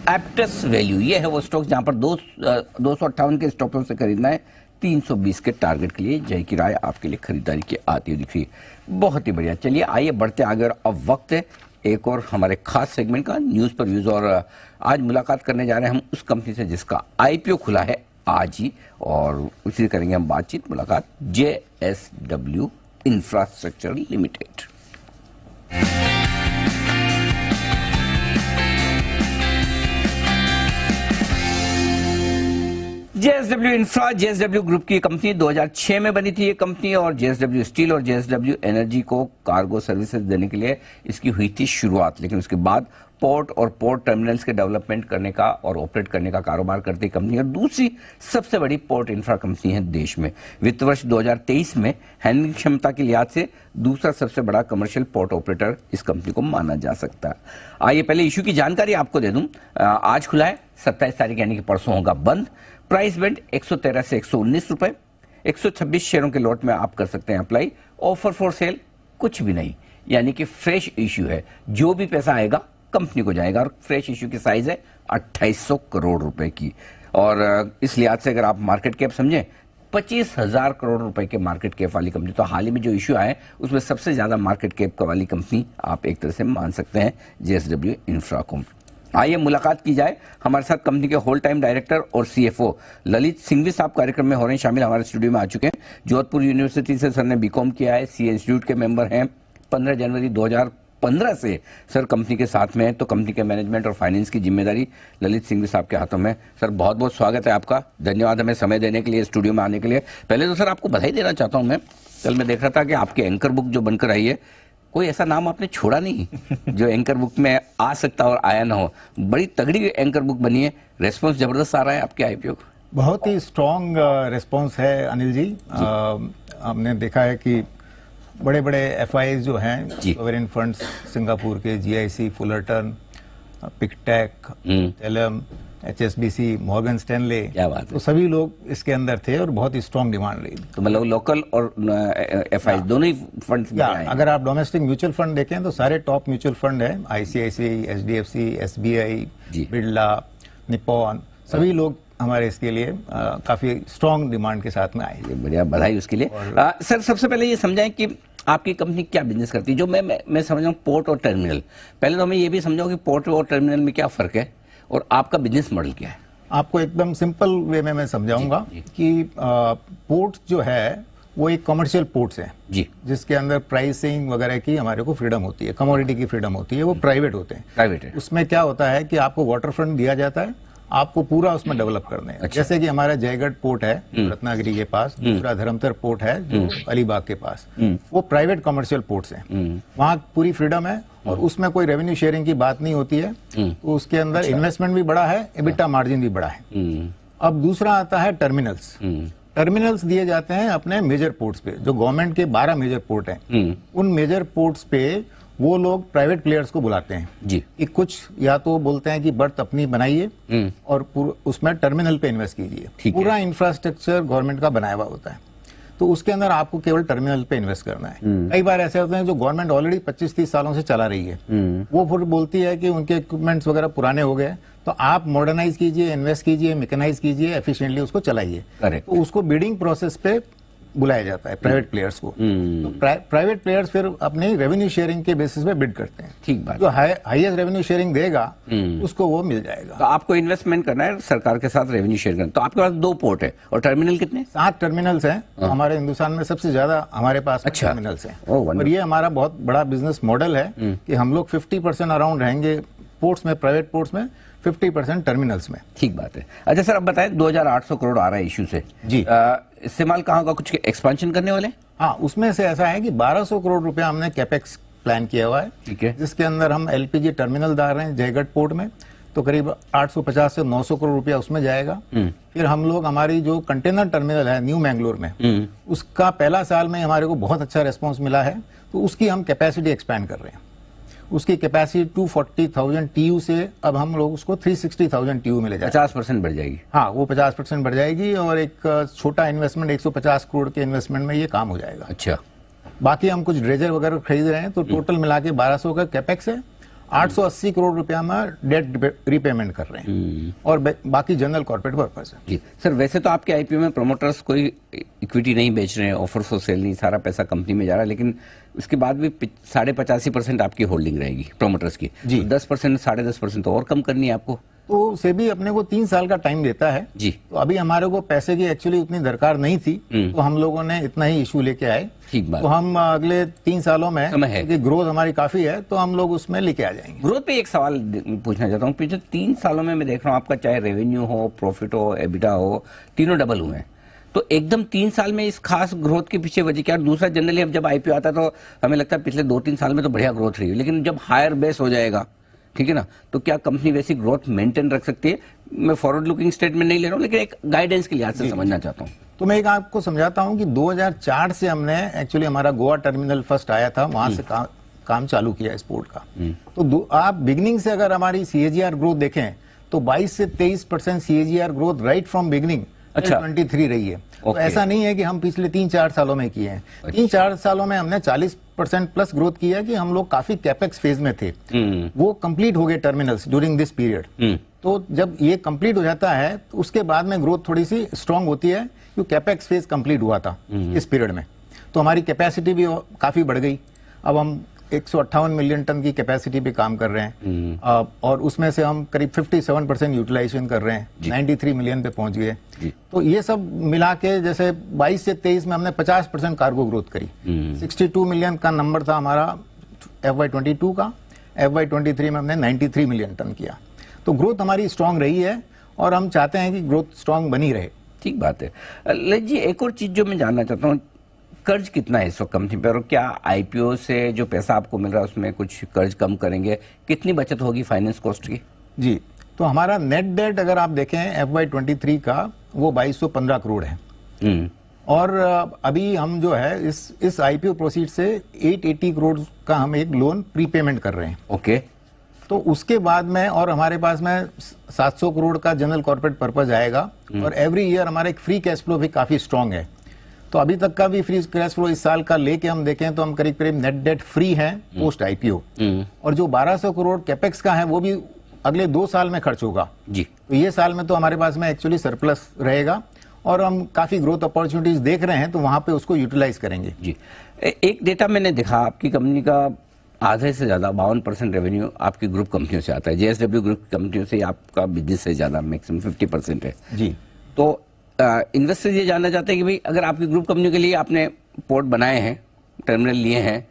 एप्टस वैल्यू ये है वो स्टॉक जहां पर 258 के स्टॉप लॉस से खरीदना है 320 के टारगेट के लिए। जय की राय आपके लिए खरीदारी की आती हुई दिख रही है। बहुत ही बढ़िया। चलिए आइए बढ़ते आगे। और अब वक्त है एक और हमारे खास सेगमेंट का, न्यूज पर व्यूज। और आज मुलाकात करने जा रहे हैं हम उस कंपनी से जिसका IPO खुला है आज ही, और उसी से करेंगे हम बातचीत मुलाकात। JSW infrastructure limited. JSW infra JSW group की कंपनी 2006 में बनी थी ये कंपनी। और JSW स्टील और JSW एनर्जी को कार्गो सर्विसेज देने के लिए इसकी हुई थी शुरुआत। लेकिन उसके बाद पोर्ट और पोर्ट टर्मिनल्स के डेवलपमेंट करने का और ऑपरेट करने का कारोबार करती कंपनी और दूसरी सबसे बड़ी पोर्ट इंफ्रा कंपनी है देश में। वित्त वर्ष 2023 में हैंडलिंग क्षमता के लिहाज से दूसरा सबसे बड़ा कमर्शियल पोर्ट ऑपरेटर इस कंपनी को माना जा सकता है। आइए पहले इशू की जानकारी आपको दे दूं। आज खुला है 27 तारीख यानी कि परसों होगा बंद। प्राइस बैंड 113 से 119 रुपए। 126 शेयरों के लॉट में आप कर सकते हैं अप्लाई। ऑफर फॉर सेल कुछ भी नहीं, यानी कि फ्रेश इश्यू है। जो भी पैसा आएगा कंपनी को जाएगा। और फ्रेश इश्यू की साइज है 2800 करोड़ रुपए की। और इस लिहाज से अगर आप मार्केट कैप समझें 25,000 करोड़ रुपए के मार्केट कैप वाली कंपनी। तो हाल ही में जो इश्यू आए उसमें सबसे ज्यादा मार्केट कैप वाली कंपनी आप एक तरह से मान सकते हैं JSW इंफ्रा को। आइए मुलाकात की जाए। हमारे साथ कंपनी के होल टाइम डायरेक्टर और CFO ललित सिंघवी साहब कार्यक्रम में हो रहे हैं शामिल। हमारे स्टूडियो में आ चुके हैं। जोधपुर यूनिवर्सिटी से सर ने BCom किया है। CA इंस्टीट्यूट के मेंबर हैं। 15 जनवरी 2015 से सर कंपनी के साथ में है, तो कंपनी के मैनेजमेंट और फाइनेंस की जिम्मेदारी ललित सिंह साहब के हाथों में। सर बहुत बहुत स्वागत है आपका, धन्यवाद हमें समय देने के लिए, स्टूडियो में आने के लिए। पहले तो सर आपको बधाई देना चाहता हूं मैं, कल मैं देख रहा था कि आपके एंकर बुक जो बनकर आई है, कोई ऐसा नाम आपने छोड़ा नहीं जो एंकर बुक में आ सकता और आया ना हो। बड़ी तगड़ी एंकर बुक बनी है, रेस्पॉन्स जबरदस्त आ रहा है आपके आईपीओ का। बहुत ही स्ट्रॉन्ग रिस्पांस है अनिल जी। हमने देखा है कि बड़े बड़े एफआईज जो हैं, सॉवरेन फंड्स, सिंगापुर के जीआईसी, फुलरटन, पिकटेक, टेलम, एचएसबीसी, मॉर्गन स्टैनले, क्या बात है, तो सभी लोग इसके अंदर थे और बहुत ही स्ट्रॉन्ग डिमांड रही। तो मतलब लोकल और एफआईज दोनों ही फंड्स में आए हैं। अगर आप डोमेस्टिक म्यूचुअल फंड देखें तो सारे टॉप म्यूचुअल फंड है, ICICI, HDFC, SBI, Birla, Nippon, सभी लोग हमारे इसके लिए काफी स्ट्रॉन्ग डिमांड के साथ में आए। बढ़िया, बधाई उसके लिए। सर सबसे पहले ये समझाएं कि आपकी कंपनी क्या बिजनेस करती है। जो मैं समझ रहा हूँ पोर्ट और टर्मिनल, पहले तो हमें ये भी समझाओ कि पोर्ट और टर्मिनल में क्या फर्क है और आपका बिजनेस मॉडल क्या है। आपको एकदम सिंपल वे में मैं समझाऊंगा कि पोर्ट जो है वो एक कमर्शियल पोर्ट्स है जी, जिसके अंदर प्राइसिंग वगैरह की हमारे को फ्रीडम होती है, कमोडिटी की फ्रीडम होती है, वो प्राइवेट होते हैं। प्राइवेट है। उसमें क्या होता है कि आपको वाटर फ्रंट दिया जाता है, आपको पूरा उसमें डेवलप करना है। अच्छा। जैसे कि हमारा जयगढ़ पोर्ट है रत्नागिरी के पास, दूसरा धर्मतर पोर्ट है जो अलीबाग के पास, वो प्राइवेट कमर्शियल पोर्ट्स हैं। वहाँ पूरी फ्रीडम है और उसमें कोई रेवेन्यू शेयरिंग की बात नहीं होती है। तो उसके अंदर इन्वेस्टमेंट भी बड़ा है, एबिटा मार्जिन भी बड़ा है। अब दूसरा आता है टर्मिनल्स। टर्मिनल्स दिए जाते हैं अपने मेजर पोर्ट्स पे, जो गवर्नमेंट के 12 मेजर पोर्ट हैं। उन मेजर पोर्ट्स पे वो लोग प्राइवेट प्लेयर्स को बुलाते हैं जी, कि कुछ या तो बोलते हैं कि बर्थ अपनी बनाइए और उसमें टर्मिनल पे इन्वेस्ट कीजिए। पूरा इंफ्रास्ट्रक्चर गवर्नमेंट का बनाया हुआ होता है, तो उसके अंदर आपको केवल टर्मिनल पे इन्वेस्ट करना है। कई बार ऐसे होते हैं जो गवर्नमेंट ऑलरेडी 25-30 सालों से चला रही है, वो फिर बोलती है कि उनके इक्विपमेंट्स वगैरह पुराने हो गए, तो आप मॉडर्नाइज कीजिए, इन्वेस्ट कीजिए, मैकेनाइज कीजिए, एफिशिएंटली उसको चलाइए। तो उसको बिडिंग प्रोसेस पे बुलाया जाता है प्राइवेट प्लेयर्स को। तो प्राइवेट प्लेयर्स फिर अपनी रेवेन्यू शेयरिंग के बेसिस पे बिड करते हैं। ठीक बात। जो हाईएस्ट रेवेन्यू शेयरिंग देगा उसको वो मिल जाएगा। तो आपको इन्वेस्टमेंट करना है, सरकार के साथ रेवेन्यू शेयर करना। तो आपके पास 2 पोर्ट है और टर्मिनल कितने? 7 टर्मिनल्स हैं। हमारे हिंदुस्तान में सबसे ज्यादा हमारे पास टर्मिनल्स हैं। और ये हमारा बहुत बड़ा बिजनेस मॉडल है कि हम लोग 50% अराउंड रहेंगे पोर्ट्स में, प्राइवेट पोर्ट्स में, 50% टर्मिनल्स में। ठीक बात है। अच्छा सर, अब बताएं 2800 करोड़ आ रहा है इश्यू से जी, इस्तेमाल कहाँ होगा? कुछ एक्सपेंशन करने वाले? हाँ, उसमें से ऐसा है कि 1200 करोड़ रुपया हमने कैपेक्स प्लान किया हुआ है। ठीक है। जिसके अंदर हम एलपीजी टर्मिनल डाल रहे हैं जयगढ़ पोर्ट में, तो करीब 850 से 900 करोड़ रुपया उसमें जाएगा। फिर हम लोग हमारी जो कंटेनर टर्मिनल है न्यू मैंगलोर में, उसका पहला साल में हमारे को बहुत अच्छा रेस्पॉन्स मिला है, तो उसकी हम कैपेसिटी एक्सपैंड कर रहे हैं। उसकी कैपेसिटी 240,000 टीयू से अब हम लोग उसको 360,000 टीयू में ले जाएंगे। 50% बढ़ जाएगी। हाँ, वो 50% बढ़ जाएगी और एक छोटा इन्वेस्टमेंट 150 करोड़ के इन्वेस्टमेंट में ये काम हो जाएगा। अच्छा, बाकी हम कुछ ड्रेजर वगैरह खरीद रहे हैं, तो टोटल मिला के 1200 का कैपेक्स है। 880 करोड़ रुपया में डेट रिपेमेंट कर रहे हैं और बाकी जनरल कॉर्पोरेट पर्पस है। जी सर, वैसे तो आपके आईपीओ में प्रमोटर्स कोई इक्विटी नहीं बेच रहे हैं, ऑफर फॉर सेल नहीं, सारा पैसा कंपनी में जा रहा है, लेकिन उसके बाद भी 85% आपकी होल्डिंग रहेगी प्रमोटर्स की। जी। तो 10%, 10.5% तो और कम करनी है आपको। तो सेबी अपने को 3 साल का टाइम देता है जी। तो अभी हमारे को पैसे की एक्चुअली उतनी दरकार नहीं थी, तो हम लोगों ने इतना ही इशू लेके आए। ठीक बात। तो हम अगले 3 सालों में, समय है। क्योंकि ग्रोथ हमारी काफी है, तो हम लोग उसमें लेके आ जाएंगे। ग्रोथ पे एक सवाल पूछना चाहता हूँ। पिछले 3 सालों में मैं देख रहा हूँ आपका चाहे रेवेन्यू हो, प्रॉफिट हो, एबिटा हो, तीनों डबल हुए हैं। तो एकदम 3 साल में इस खास ग्रोथ के पीछे वजह क्या? दूसरा जनरली अब जब आईपीओ आता है तो हमें लगता है पिछले 2-3 साल में तो बढ़िया ग्रोथ रही है, लेकिन जब हायर बेस हो जाएगा, ठीक है ना, तो क्या कंपनी वैसी ग्रोथ मेंटेन रख सकती है? मैं फॉरवर्ड लुकिंग स्टेटमेंट नहीं ले रहा हूँ, लेकिन एक गाइडेंस के लिहाज से समझना चाहता हूँ। तो मैं एक आपको समझाता हूँ कि 2004 से हमने एक्चुअली हमारा गोवा टर्मिनल फर्स्ट आया था, वहां से काम चालू किया इस पोर्ट का। तो आप बिगिनिंग से अगर हमारी सीएजीआर ग्रोथ देखें तो 22 से 23% CAGR growth right from beginning 23 रही है। तो ऐसा नहीं है कि हम पिछले 3-4 सालों में किए हैं। 3-4 सालों में हमने 40% प्लस ग्रोथ किया है कि हम लोग काफी कैपेक्स फेज में थे। वो कंप्लीट हो गए टर्मिनल्स ड्यूरिंग दिस पीरियड। तो जब ये कंप्लीट हो जाता है तो उसके बाद में ग्रोथ थोड़ी सी स्ट्रांग होती है, क्योंकि कैपेक्स फेज कंप्लीट हुआ था इस पीरियड में। तो हमारी कैपेसिटी भी काफी बढ़ गई। अब हम 158 मिलियन टन की कैपेसिटी पे काम कर रहे हैं और उसमें से हम करीब 57% यूटिलाइजेशन कर रहे हैं, 93 मिलियन पे पहुंच गए। तो ये सब मिला के जैसे 22 से 23 में हमने 50% कार्गो ग्रोथ करी। 62 मिलियन का नंबर था हमारा FY22 का, FY23 में हमने 93 मिलियन टन किया। तो ग्रोथ हमारी स्ट्रांग रही है और हम चाहते हैं कि ग्रोथ स्ट्रांग बनी रहे। ठीक बात है। ललित जी, एक और चीज जो मैं जानना चाहता हूँ, कर्ज कितना है इस वक्त कंपनी पर, और क्या आईपीओ से जो पैसा आपको मिल रहा है उसमें कुछ कर्ज कम करेंगे, कितनी बचत होगी फाइनेंस कॉस्ट की? जी, तो हमारा नेट डेट अगर आप देखें FY23 का, वो 2215 करोड़ है। और अभी हम जो है इस आईपीओ प्रोसीड से 880 करोड़ का हम एक लोन प्रीपेमेंट कर रहे हैं। ओके। तो उसके बाद में और हमारे पास में 700 करोड़ का जनरल कॉर्पोरेट पर्पस आएगा, और एवरी ईयर हमारा एक फ्री कैश फ्लो भी काफी स्ट्रांग है। तो अभी तक का भी फ्री कैश फ्लो इस साल का लेके हम देखें तो हम करीब करीब नेट डेट फ्री है पोस्ट आईपीओ। और जो 1200 करोड़ कैपेक्स का है वो भी अगले 2 साल में खर्च होगा जी। तो ये साल में तो हमारे पास में एक्चुअली सरप्लस रहेगा, और हम काफी ग्रोथ अपॉर्चुनिटीज देख रहे हैं, तो वहां पे उसको यूटिलाइज करेंगे। जी, एक डेटा मैंने देखा, आपकी कंपनी का आधे से ज्यादा 52% रेवेन्यू आपकी ग्रुप कंपनियों से आता है। जेएसडब्ल्यू ग्रुप कंपनियों से आपका बिजनेस से ज्यादा मैक्सिमम 50% है जी। तो इन्वेस्टर ये जानना चाहते हैं कि भाई अगर आपकी ग्रुप कंपनियों के लिए आपने पोर्ट बनाए हैं, टर्मिनल लिए हैं,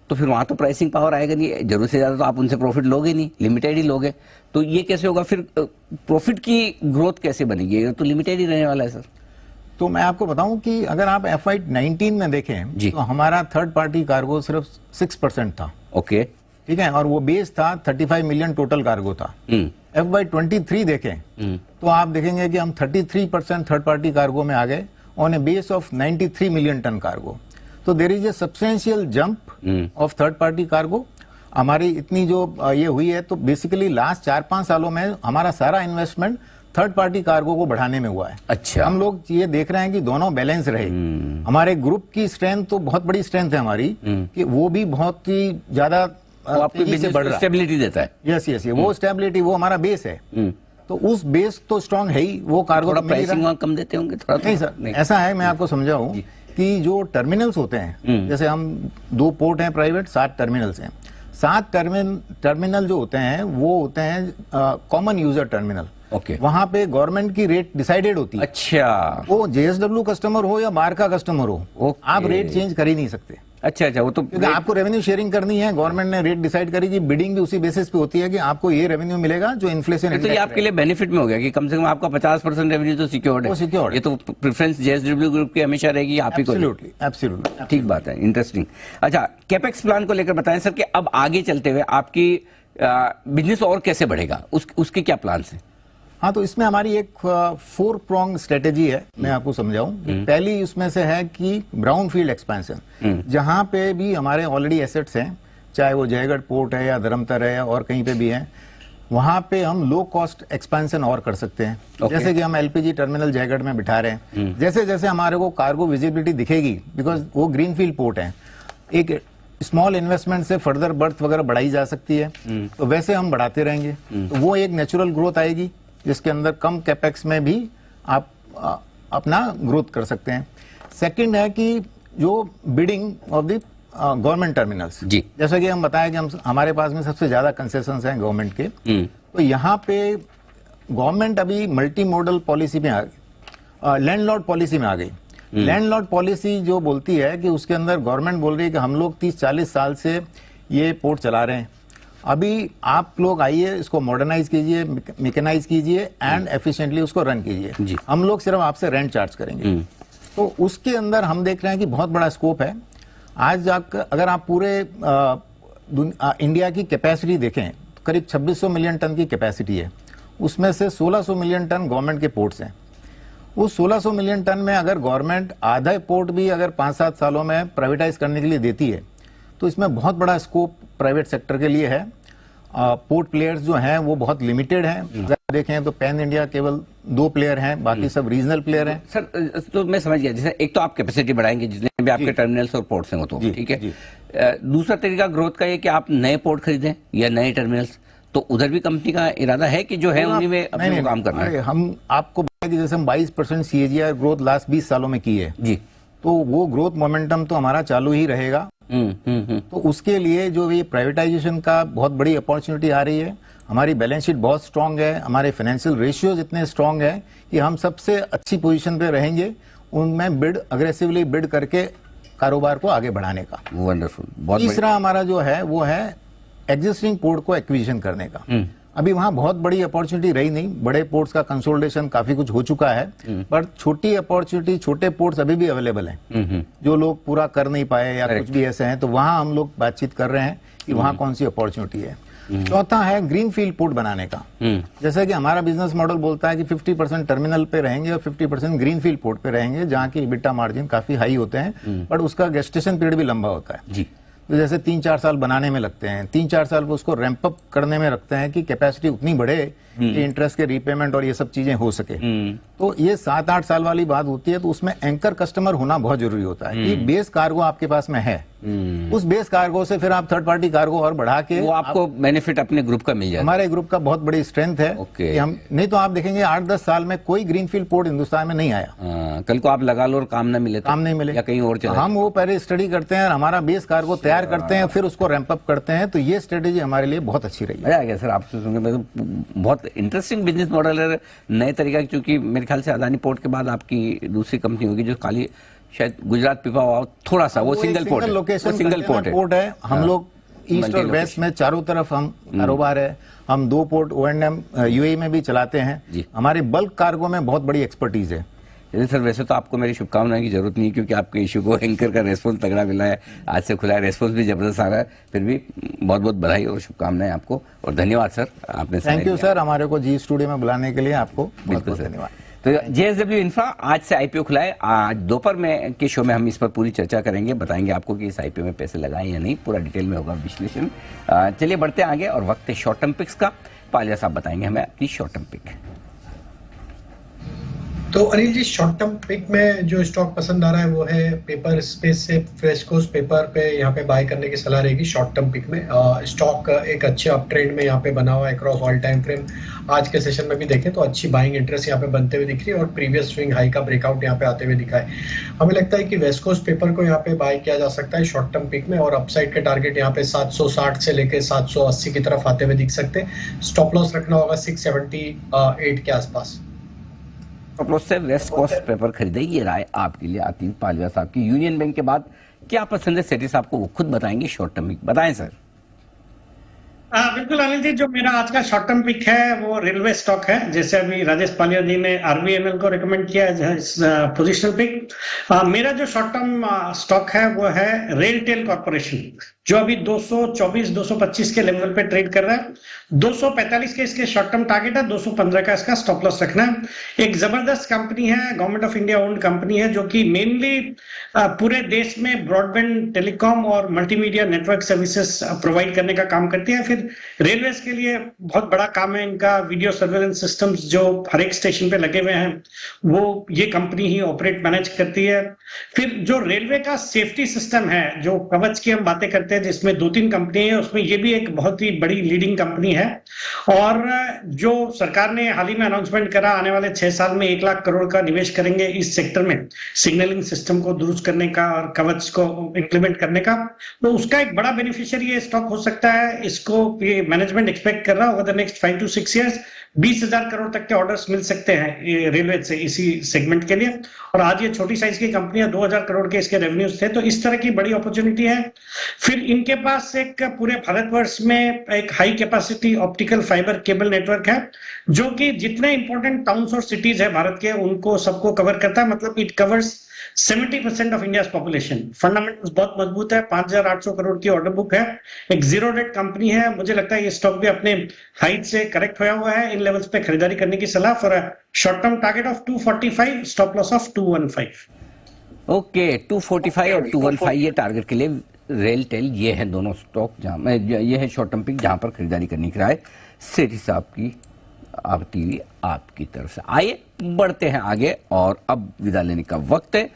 तो फिर वहां तो प्राइसिंग पावर आएगा नहीं, जरूर से ज्यादा तो आप उनसे प्रॉफिट लोगे नहीं, लिमिटेड ही लोगे। तो ये कैसे होगा फिर, प्रॉफिट की ग्रोथ कैसे बनेगी? ये तो लिमिटेड ही रहने वाला है सर। तो मैं आपको बताऊं कि अगर आप FY19 में देखें जी। तो हमारा थर्ड पार्टी कार्गो सिर्फ 6% था। ओके। ठीक है, और वो बेस था 35 मिलियन टोटल कार्गो था। FY23 देखें तो आप देखेंगे कि हम 33% थर्ड पार्टी कार्गो में आ गए on a base of 93 million ton cargo. तो there is a substantial jump of third party cargo. हमारी इतनी जो ये हुई है, तो बेसिकली लास्ट 4-5 सालों में हमारा सारा इन्वेस्टमेंट थर्ड पार्टी कार्गो को बढ़ाने में हुआ है। अच्छा। हम लोग ये देख रहे हैं कि दोनों बैलेंस रहे। हमारे ग्रुप की स्ट्रेंथ तो बहुत बड़ी स्ट्रेंथ है हमारी, कि वो भी बहुत ही ज्यादा तेजी से बढ़ रहा है, स्टेबिलिटी देता है। यस यस, वो स्टेबिलिटी, वो हमारा बेस है। तो उस बेस तो स्ट्रांग है ही, वो कार्गो थोड़ा तो मिल ही प्राइसिंग रहा है। वहां कम देते होंगे थोड़ा? नहीं सर, ऐसा है, मैं आपको समझाऊं कि जो टर्मिनल्स होते हैं, जैसे हम 2 पोर्ट हैं प्राइवेट, 7 टर्मिनल्स हैं। 7 टर्मिनल जो होते हैं वो होते हैं कॉमन यूजर टर्मिनल। ओके। वहां पे गवर्नमेंट की रेट डिसाइडेड होती है। अच्छा। वो जेएसडब्ल्यू कस्टमर हो या बाहर का कस्टमर हो, ओके। आप रेट चेंज कर ही नहीं सकते, अच्छा अच्छा, वो तो क्योंकि आपको रेवेन्यू शेयरिंग करनी है। गवर्नमेंट ने रेट डिसाइड करी कि बिडिंग भी उसी बेसिस पे होती है कि आपको ये रेवेन्यू मिलेगा जो इन्फ्लेशन। तो ये आपके लिए बेनिफिट में हो गया कि कम से कम आपका 50% रेवेन्यू तो सिक्योर्ड है। वो secured है। ये तो प्रेफरेंस जेएसडब्ल्यू ग्रुप की हमेशा रहेगी, आप ही को। Absolutely absolutely. ठीक बात है, इंटरेस्टिंग। अच्छा, कैपेक्स प्लान को लेकर बताएं सर कि अब आगे चलते हुए आपकी बिजनेस और कैसे बढ़ेगा, उसके क्या प्लान है? हाँ, तो इसमें हमारी एक 4 prong स्ट्रेटेजी है, मैं आपको समझाऊं। पहली उसमें से है कि ब्राउन फील्ड एक्सपेंशन, जहां पे भी हमारे ऑलरेडी एसेट्स हैं, चाहे वो जयगढ़ पोर्ट है या धर्मतर है और कहीं पे भी है, वहां पे हम लो कॉस्ट एक्सपेंशन और कर सकते हैं। जैसे कि हम एलपीजी टर्मिनल जयगढ़ में बिठा रहे हैं, जैसे जैसे हमारे को कार्गो विजिबिलिटी दिखेगी, बिकॉज वो ग्रीनफील्ड पोर्ट है, एक स्मॉल इन्वेस्टमेंट से फर्दर बर्थ वगैरह बढ़ाई जा सकती है, तो वैसे हम बढ़ाते रहेंगे। तो वो एक नेचुरल ग्रोथ आएगी जिसके अंदर कम कैपेक्स में भी आप अपना ग्रोथ कर सकते हैं। सेकंड है कि जो bidding of the government terminals, जी, जैसा कि हम बताया कि हमारे पास में सबसे ज्यादा कंसेशंस हैं गवर्नमेंट के। तो यहाँ पे गवर्नमेंट अभी मल्टी मॉडल पॉलिसी में आ गई, लैंडलॉर्ड पॉलिसी में आ गई। लैंडलॉर्ड पॉलिसी जो बोलती है कि उसके अंदर गवर्नमेंट बोल रही है कि हम लोग 30-40 साल से ये पोर्ट चला रहे हैं, अभी आप लोग आइए, इसको मॉडर्नाइज कीजिए, मैकेनाइज कीजिए एंड एफिशिएंटली उसको रन कीजिए, हम लोग सिर्फ आपसे रेंट चार्ज करेंगे। तो उसके अंदर हम देख रहे हैं कि बहुत बड़ा स्कोप है। आज अगर आप पूरे इंडिया की कैपेसिटी देखें तो करीब 2600 मिलियन टन की कैपेसिटी है, उसमें से 1600 मिलियन टन गवर्नमेंट के पोर्ट्स हैं। उस 1600 मिलियन टन में अगर गवर्नमेंट आधा पोर्ट भी अगर 5-7 सालों में प्राइवेटाइज करने के लिए देती है, तो इसमें बहुत बड़ा स्कोप प्राइवेट सेक्टर के लिए है। पोर्ट प्लेयर्स जो हैं वो बहुत लिमिटेड हैं। अगर देखें तो पैन इंडिया केवल 2 प्लेयर हैं, बाकी सब रीजनल प्लेयर हैं। सर, तो मैं समझ गया, जैसे एक तो आप कैपेसिटी बढ़ाएंगे जितने भी आपके टर्मिनल्स और पोर्ट्स हैं वो तो ठीक है। दूसरा तरीका ग्रोथ का ये कि आप नए पोर्ट खरीदें या नए टर्मिनल्स, तो उधर भी कंपनी का इरादा है कि जो है उन्हीं में अपने काम करना है। हम आपको बताया कि जैसे हम 22% CAGR ग्रोथ लास्ट 20 सालों में की है जी, तो वो ग्रोथ मोमेंटम तो हमारा चालू ही रहेगा। तो उसके लिए जो ये प्राइवेटाइजेशन का बहुत बड़ी अपॉर्चुनिटी आ रही है, हमारी बैलेंस शीट बहुत स्ट्रांग है, हमारे फाइनेंशियल रेशियोज इतने स्ट्रांग है कि हम सबसे अच्छी पोजीशन पे रहेंगे, उनमें अग्रेसिवली बिड करके कारोबार को आगे बढ़ाने का। वंडरफुल, बहुत बढ़िया। तीसरा हमारा जो है वो है एग्जिस्टिंग पोर्ट को एक्विजिशन करने का। अभी वहां बहुत बड़ी अपॉर्चुनिटी रही नहीं, बड़े पोर्ट्स का कंसोलिडेशन काफी कुछ हो चुका है, पर छोटी अपॉर्चुनिटी, छोटे पोर्ट्स अभी भी अवेलेबल हैं, जो लोग पूरा कर नहीं पाए या कुछ भी ऐसे हैं, तो वहां हम लोग बातचीत कर रहे हैं कि वहां कौन सी अपॉर्चुनिटी है। चौथा है ग्रीन फील्ड पोर्ट बनाने का। जैसे कि हमारा बिजनेस मॉडल बोलता है कि 50% टर्मिनल पे रहेंगे और 50% ग्रीन फील्ड पोर्ट पे रहेंगे, जहाँ की EBITDA मार्जिन काफी हाई होते हैं, बट उसका गेस्टेशन पीरियड भी लंबा होता है जी। तो जैसे 3-4 साल बनाने में लगते हैं, 3-4 साल वो उसको रैंप अप करने में रखते हैं कि कैपेसिटी उतनी बढ़े कि इंटरेस्ट के रीपेमेंट और ये सब चीजें हो सके। तो ये 7-8 साल वाली बात होती है, तो उसमें एंकर कस्टमर होना बहुत जरूरी होता है कि बेस कार्गो आपके पास में है, उस बेस कार्गो से फिर आप थर्ड पार्टी कार्गो और बढ़ा के वो आपको बेनिफिट अपने ग्रुप का मिल जाए। हमारे ग्रुप का बहुत बड़ी स्ट्रेंथ है कि हम, नहीं तो आप देखेंगे 8-10 साल में कोई ग्रीनफील्ड पोर्ट हिंदुस्तान में नहीं आया। कल को आप लगा लो और काम ना मिले, काम नहीं मिले या कहीं और चले, हम वो पहले स्टडी करते हैं और हमारा बेस कार्गो तैयार करते हैं, फिर उसको रैंप अप करते हैं। तो ये स्ट्रेटेजी हमारे लिए बहुत अच्छी रही है। मजा आ गया सर आपसे सुनकर, बहुत इंटरेस्टिंग बिजनेस मॉडल है, नए तरीका, क्योंकि मेरे ख्याल से अदानी पोर्ट के बाद आपकी दूसरी कंपनी होगी जो खाली शायद गुजरात पिपावाव थोड़ा सा, वो सिंगल पोर्ट है, लोकेशन, सिंगल पोर्ट है। हम लोग ईस्ट और वेस्ट में चारों तरफ हम कारोबार है। हम 2 पोर्ट O&M UAE में भी चलाते हैं। हमारे बल्क कार्गो में बहुत बड़ी एक्सपर्टीज है। सर वैसे तो आपको मेरी शुभकामनाएं की जरूरत नहीं है, क्योंकि आपके इशू को एंकर का रेस्पॉन्स तगड़ा मिला है, आज से खुला है, रेस्पॉन्स भी जबरदस्त आ रहा है। फिर भी बहुत बहुत बधाई और शुभकामनाएं आपको, और धन्यवाद सर आपने। थैंक यू सर, हमारे को जी स्टूडियो में बुलाने के लिए आपको बहुत बहुत धन्यवाद। तो JSW इंफ्रा आज से IPO खुला है। आज दोपहर में के शो में हम इस पर पूरी चर्चा करेंगे, बताएंगे आपको कि इस IPO में पैसे लगाएं या नहीं, पूरा डिटेल में होगा विश्लेषण। चलिए बढ़ते आगे, और वक्त है शॉर्ट टर्म पिक्स का। पालिया साहब बताएंगे हमें अपनी शॉर्ट टर्म पिक। तो Anil ji, short term pick में जो स्टॉक पसंद आ रहा है वो है पेपर स्पेस से फ्रेस्कोस पेपर पे यहाँ पे बाय करने की सलाह रहेगी शॉर्ट टर्म पिक में। स्टॉक एक अच्छे अप ट्रेंड में यहाँ पे बना हुआ है अक्रॉस ऑल टाइम फ्रेम। आज के सेशन में भी देखें तो अच्छी बाइंग इंटरेस्ट यहाँ पे बनते हुए दिख रही है, और प्रीवियस स्विंग हाई का ब्रेकआउट यहाँ पे आते हुए दिखा है। हमें लगता है कि वेस्कोस पेपर को यहाँ पे बाय किया जा सकता है शॉर्ट टर्म पिक में, और अपसाइड के टारगेट यहाँ पे 760 से लेकर 780 की तरफ आते हुए दिख सकते हैं। स्टॉप लॉस रखना होगा 678 के आसपास। स्टॉप लॉस से वेस्ट कोस्ट पेपर खरीदे, ये राय आपके लिए आती है पालिया साहब की। यूनियन बैंक के बाद क्या पसंद है सेठी साहब को, वो खुद बताएंगे शॉर्ट टर्म पिक। बताएं सर। बिल्कुल अनिल जी, जो मेरा आज का शॉर्ट टर्म पिक है वो रेलवे स्टॉक है। जैसे अभी राजेश पालिया जी ने RVNL को रिकमेंड किया है पोजिशनल पिक। मेरा जो शॉर्ट टर्म स्टॉक है वो है रेलटेल कॉर्पोरेशन, जो अभी 224-225 के लेवल पे ट्रेड कर रहा है। 245 के इसके शॉर्ट टर्म टारगेट है, 215 का इसका स्टॉप लॉस रखना है। एक जबरदस्त कंपनी है, government of India owned company है, जो कि मेनली पूरे देश में ब्रॉडबैंड, टेलीकॉम और मल्टीमीडिया नेटवर्क सर्विसेज प्रोवाइड करने का काम करती है। फिर रेलवेज के लिए बहुत बड़ा काम है इनका, वीडियो सर्वेलेंस सिस्टम्स जो हर एक स्टेशन पे लगे हुए हैं वो ये कंपनी ही ऑपरेट मैनेज करती है। फिर जो रेलवे का सेफ्टी सिस्टम है, जो कवच की हम बातें करते हैं, जिसमें 2-3 कंपनी है, उसमें ये भी एक बहुत ही बड़ी लीडिंग कंपनी है। और जो सरकार ने हाल ही में अनाउंसमेंट करा, आने वाले 6 साल में 1 लाख करोड़ का निवेश करेंगे इस सेक्टर में, सिग्नलिंग सिस्टम को दुरुस्त करने का और कवच को इंप्लीमेंट करने का, तो उसका एक बड़ा बेनिफिशियरी ये स्टॉक हो सकता है। इसको मैनेजमेंट एक्सपेक्ट कर रहा है over the next 5 to 6 years 20,000 crore तक के ऑर्डर्स मिल सकते हैं रेलवे से इसी सेगमेंट के लिए। और आज ये छोटी साइज की कंपनियां 2,000 करोड़ के इसके रेवेन्यूज थे, तो इस तरह की बड़ी अपॉर्चुनिटी है। फिर इनके पास एक पूरे भारतवर्ष में एक high capacity optical fibre cable network है, जो कि जितने इंपॉर्टेंट टाउन्स और सिटीज है भारत के उनको सबको कवर करता है। मतलब it covers 70% of India population. Fundamentals बहुत मजबूत है, 5,800 करोड़ की ऑर्डर बुक है, एक जीरो डेट कंपनी है। मुझे लगता है ये स्टॉक भी अपने हाइट से करेक्ट होया हुआ है। इन लेवल्स पे खरीदारी करने की सलाह। For short term target of 245, stop loss of 215। Okay, 245 और 215 ये टारगेट के लिए रेल टेल, ये है दोनों स्टॉक जहां ये है शॉर्ट टर्म पिक जहां पर खरीदारी करने की राय सेठी साहब की आती हुई आपकी तरफ से। आइए बढ़ते हैं आगे, और अब विदा लेने का वक्त है।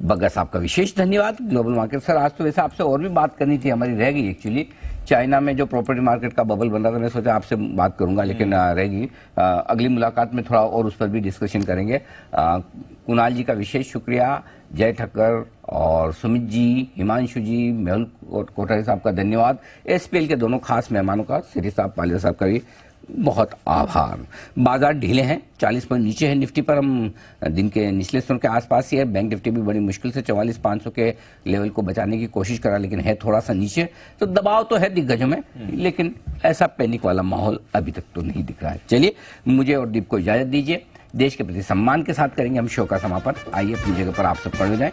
बग्गा साहब का विशेष धन्यवाद। ग्लोबल मार्केट सर, आज तो वैसे आपसे और भी बात करनी थी, हमारी रह गई एक्चुअली। चाइना में जो प्रॉपर्टी मार्केट का बबल बन रहा था, मैं सोचा आपसे बात करूंगा, लेकिन रहेगी अगली मुलाकात में थोड़ा और उस पर भी डिस्कशन करेंगे। कुणाल जी का विशेष शुक्रिया, जय ठक्कर और सुमित जी, हिमांशु जी, मेहुल कोठारी साहब का धन्यवाद। SPL के दोनों खास मेहमानों का, सिटी साहब, पालिया साहब का भी बहुत आभार। बाजार ढीले हैं, 40 पॉइंट नीचे है निफ्टी पर, हम दिन के निचले स्तरों के आसपास ही है। बैंक निफ्टी भी बड़ी मुश्किल से 44,500 के लेवल को बचाने की कोशिश करा, लेकिन है थोड़ा सा नीचे। तो दबाव तो है दिग्गजों में, लेकिन ऐसा पैनिक वाला माहौल अभी तक तो नहीं दिख रहा है। चलिए, मुझे और दीप को इजाजत दीजिए। देश के प्रति सम्मान के साथ करेंगे हम शो का समापन। आइए अपनी जगह पर आप सब पड़ जाएं।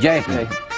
जय हिंद।